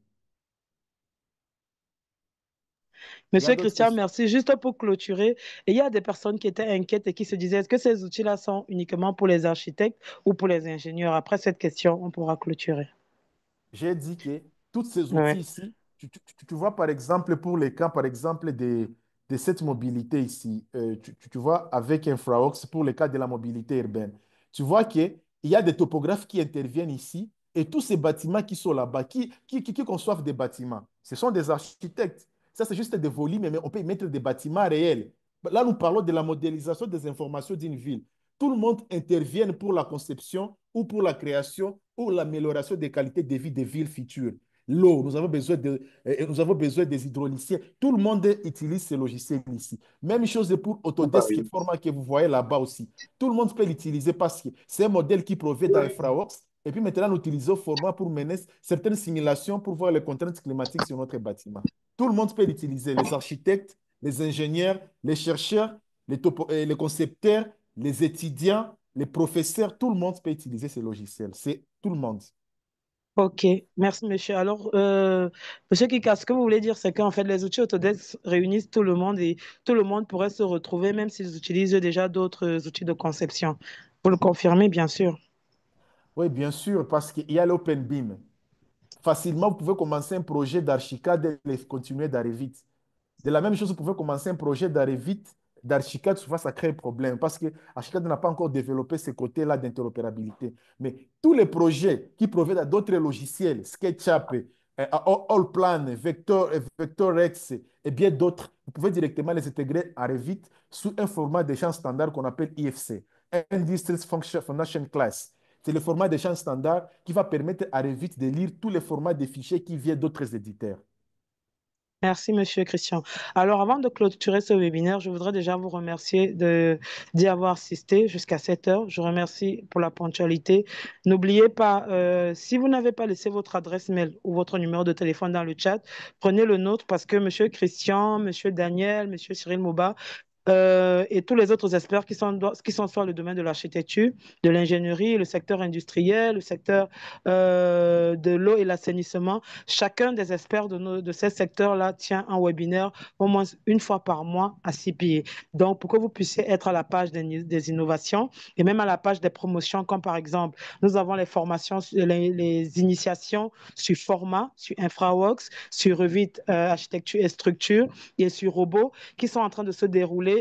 Il y a Monsieur d'autres Christian, questions? merci. Juste pour clôturer, il y a des personnes qui étaient inquiètes et qui se disaient, est-ce que ces outils-là sont uniquement pour les architectes ou pour les ingénieurs? Après cette question, on pourra clôturer. J'ai dit que tous ces Oui. outils ici, tu vois par exemple pour les cas, par exemple de cette mobilité ici, tu vois avec InfraOx pour le cas de la mobilité urbaine, tu vois qu'il y a des topographes qui interviennent ici et tous ces bâtiments qui sont là-bas, qui conçoivent des bâtiments, ce sont des architectes. Ça, c'est juste des volumes, mais on peut y mettre des bâtiments réels. Là, nous parlons de la modélisation des informations d'une ville. Tout le monde intervient pour la conception ou pour la création ou l'amélioration des qualités de vie des villes futures. L'eau, nous avons besoin des hydrauliciens. Tout le monde utilise ces logiciels ici. Même chose pour Autodesk, format que vous voyez là-bas aussi. Tout le monde peut l'utiliser parce que c'est un modèle qui provient d'InfraWorks. Et puis maintenant, nous utilisons format pour mener certaines simulations pour voir les contraintes climatiques sur notre bâtiment. Tout le monde peut l'utiliser, les architectes, les ingénieurs, les chercheurs, les concepteurs, les étudiants, les professeurs, tout le monde peut utiliser ces logiciels. C'est tout le monde. OK, merci monsieur. Alors, monsieur Kika, ce que vous voulez dire, c'est qu'en fait, les outils Autodesk réunissent tout le monde et tout le monde pourrait se retrouver, même s'ils utilisent déjà d'autres outils de conception. Vous le confirmez, bien sûr. Oui, bien sûr, parce qu'il y a l'Open BIM. Facilement, vous pouvez commencer un projet d'Archicad et continuer d'arriver vite. De la même chose, vous pouvez commencer un projet d'arrêt vite d'Archicad, souvent ça crée un problème parce que Archicad n'a pas encore développé ce côté-là d'interopérabilité. Mais tous les projets qui proviennent d'autres logiciels, SketchUp, Allplan, Vectorworks et bien d'autres, vous pouvez directement les intégrer à Revit sous un format d'échange standard qu'on appelle IFC, Industries Foundation Class. C'est le format d'échange standard qui va permettre à Revit de lire tous les formats de fichiers qui viennent d'autres éditeurs. Merci, Monsieur Christian. Alors, avant de clôturer ce webinaire, je voudrais déjà vous remercier d'y avoir assisté jusqu'à 7 heures. Je remercie pour la ponctualité. N'oubliez pas, si vous n'avez pas laissé votre adresse mail ou votre numéro de téléphone dans le chat, prenez le nôtre parce que Monsieur Christian, Monsieur Daniel, Monsieur Cyril Mauba et tous les autres experts qui sont sur le domaine de l'architecture, de l'ingénierie, le secteur industriel, le secteur de l'eau et l'assainissement. Chacun des experts de ces secteurs-là tient un webinaire au moins une fois par mois à 6 pieds. Donc, pour que vous puissiez être à la page des innovations et même à la page des promotions, comme par exemple, nous avons les formations, les initiations sur Forma, sur InfraWorks, sur Revit Architecture et Structure et sur Robot qui sont en train de se dérouler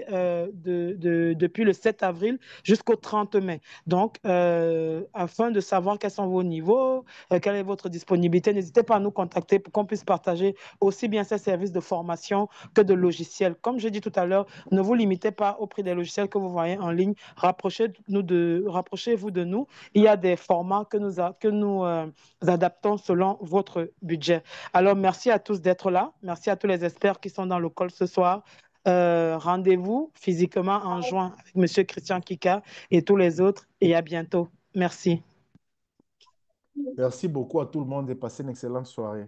depuis le 7 avril jusqu'au 30 mai. Donc, afin de savoir quels sont vos niveaux, quelle est votre disponibilité, n'hésitez pas à nous contacter pour qu'on puisse partager aussi bien ces services de formation que de logiciels. Comme je dis tout à l'heure, ne vous limitez pas au prix des logiciels que vous voyez en ligne. Rapprochez-vous de nous. Il y a des formats que nous adaptons selon votre budget. Alors, merci à tous d'être là. Merci à tous les experts qui sont dans le call ce soir. Rendez-vous physiquement en juin avec Monsieur Christian Kika et tous les autres. Et à bientôt. Merci. Merci beaucoup à tout le monde et passez une excellente soirée.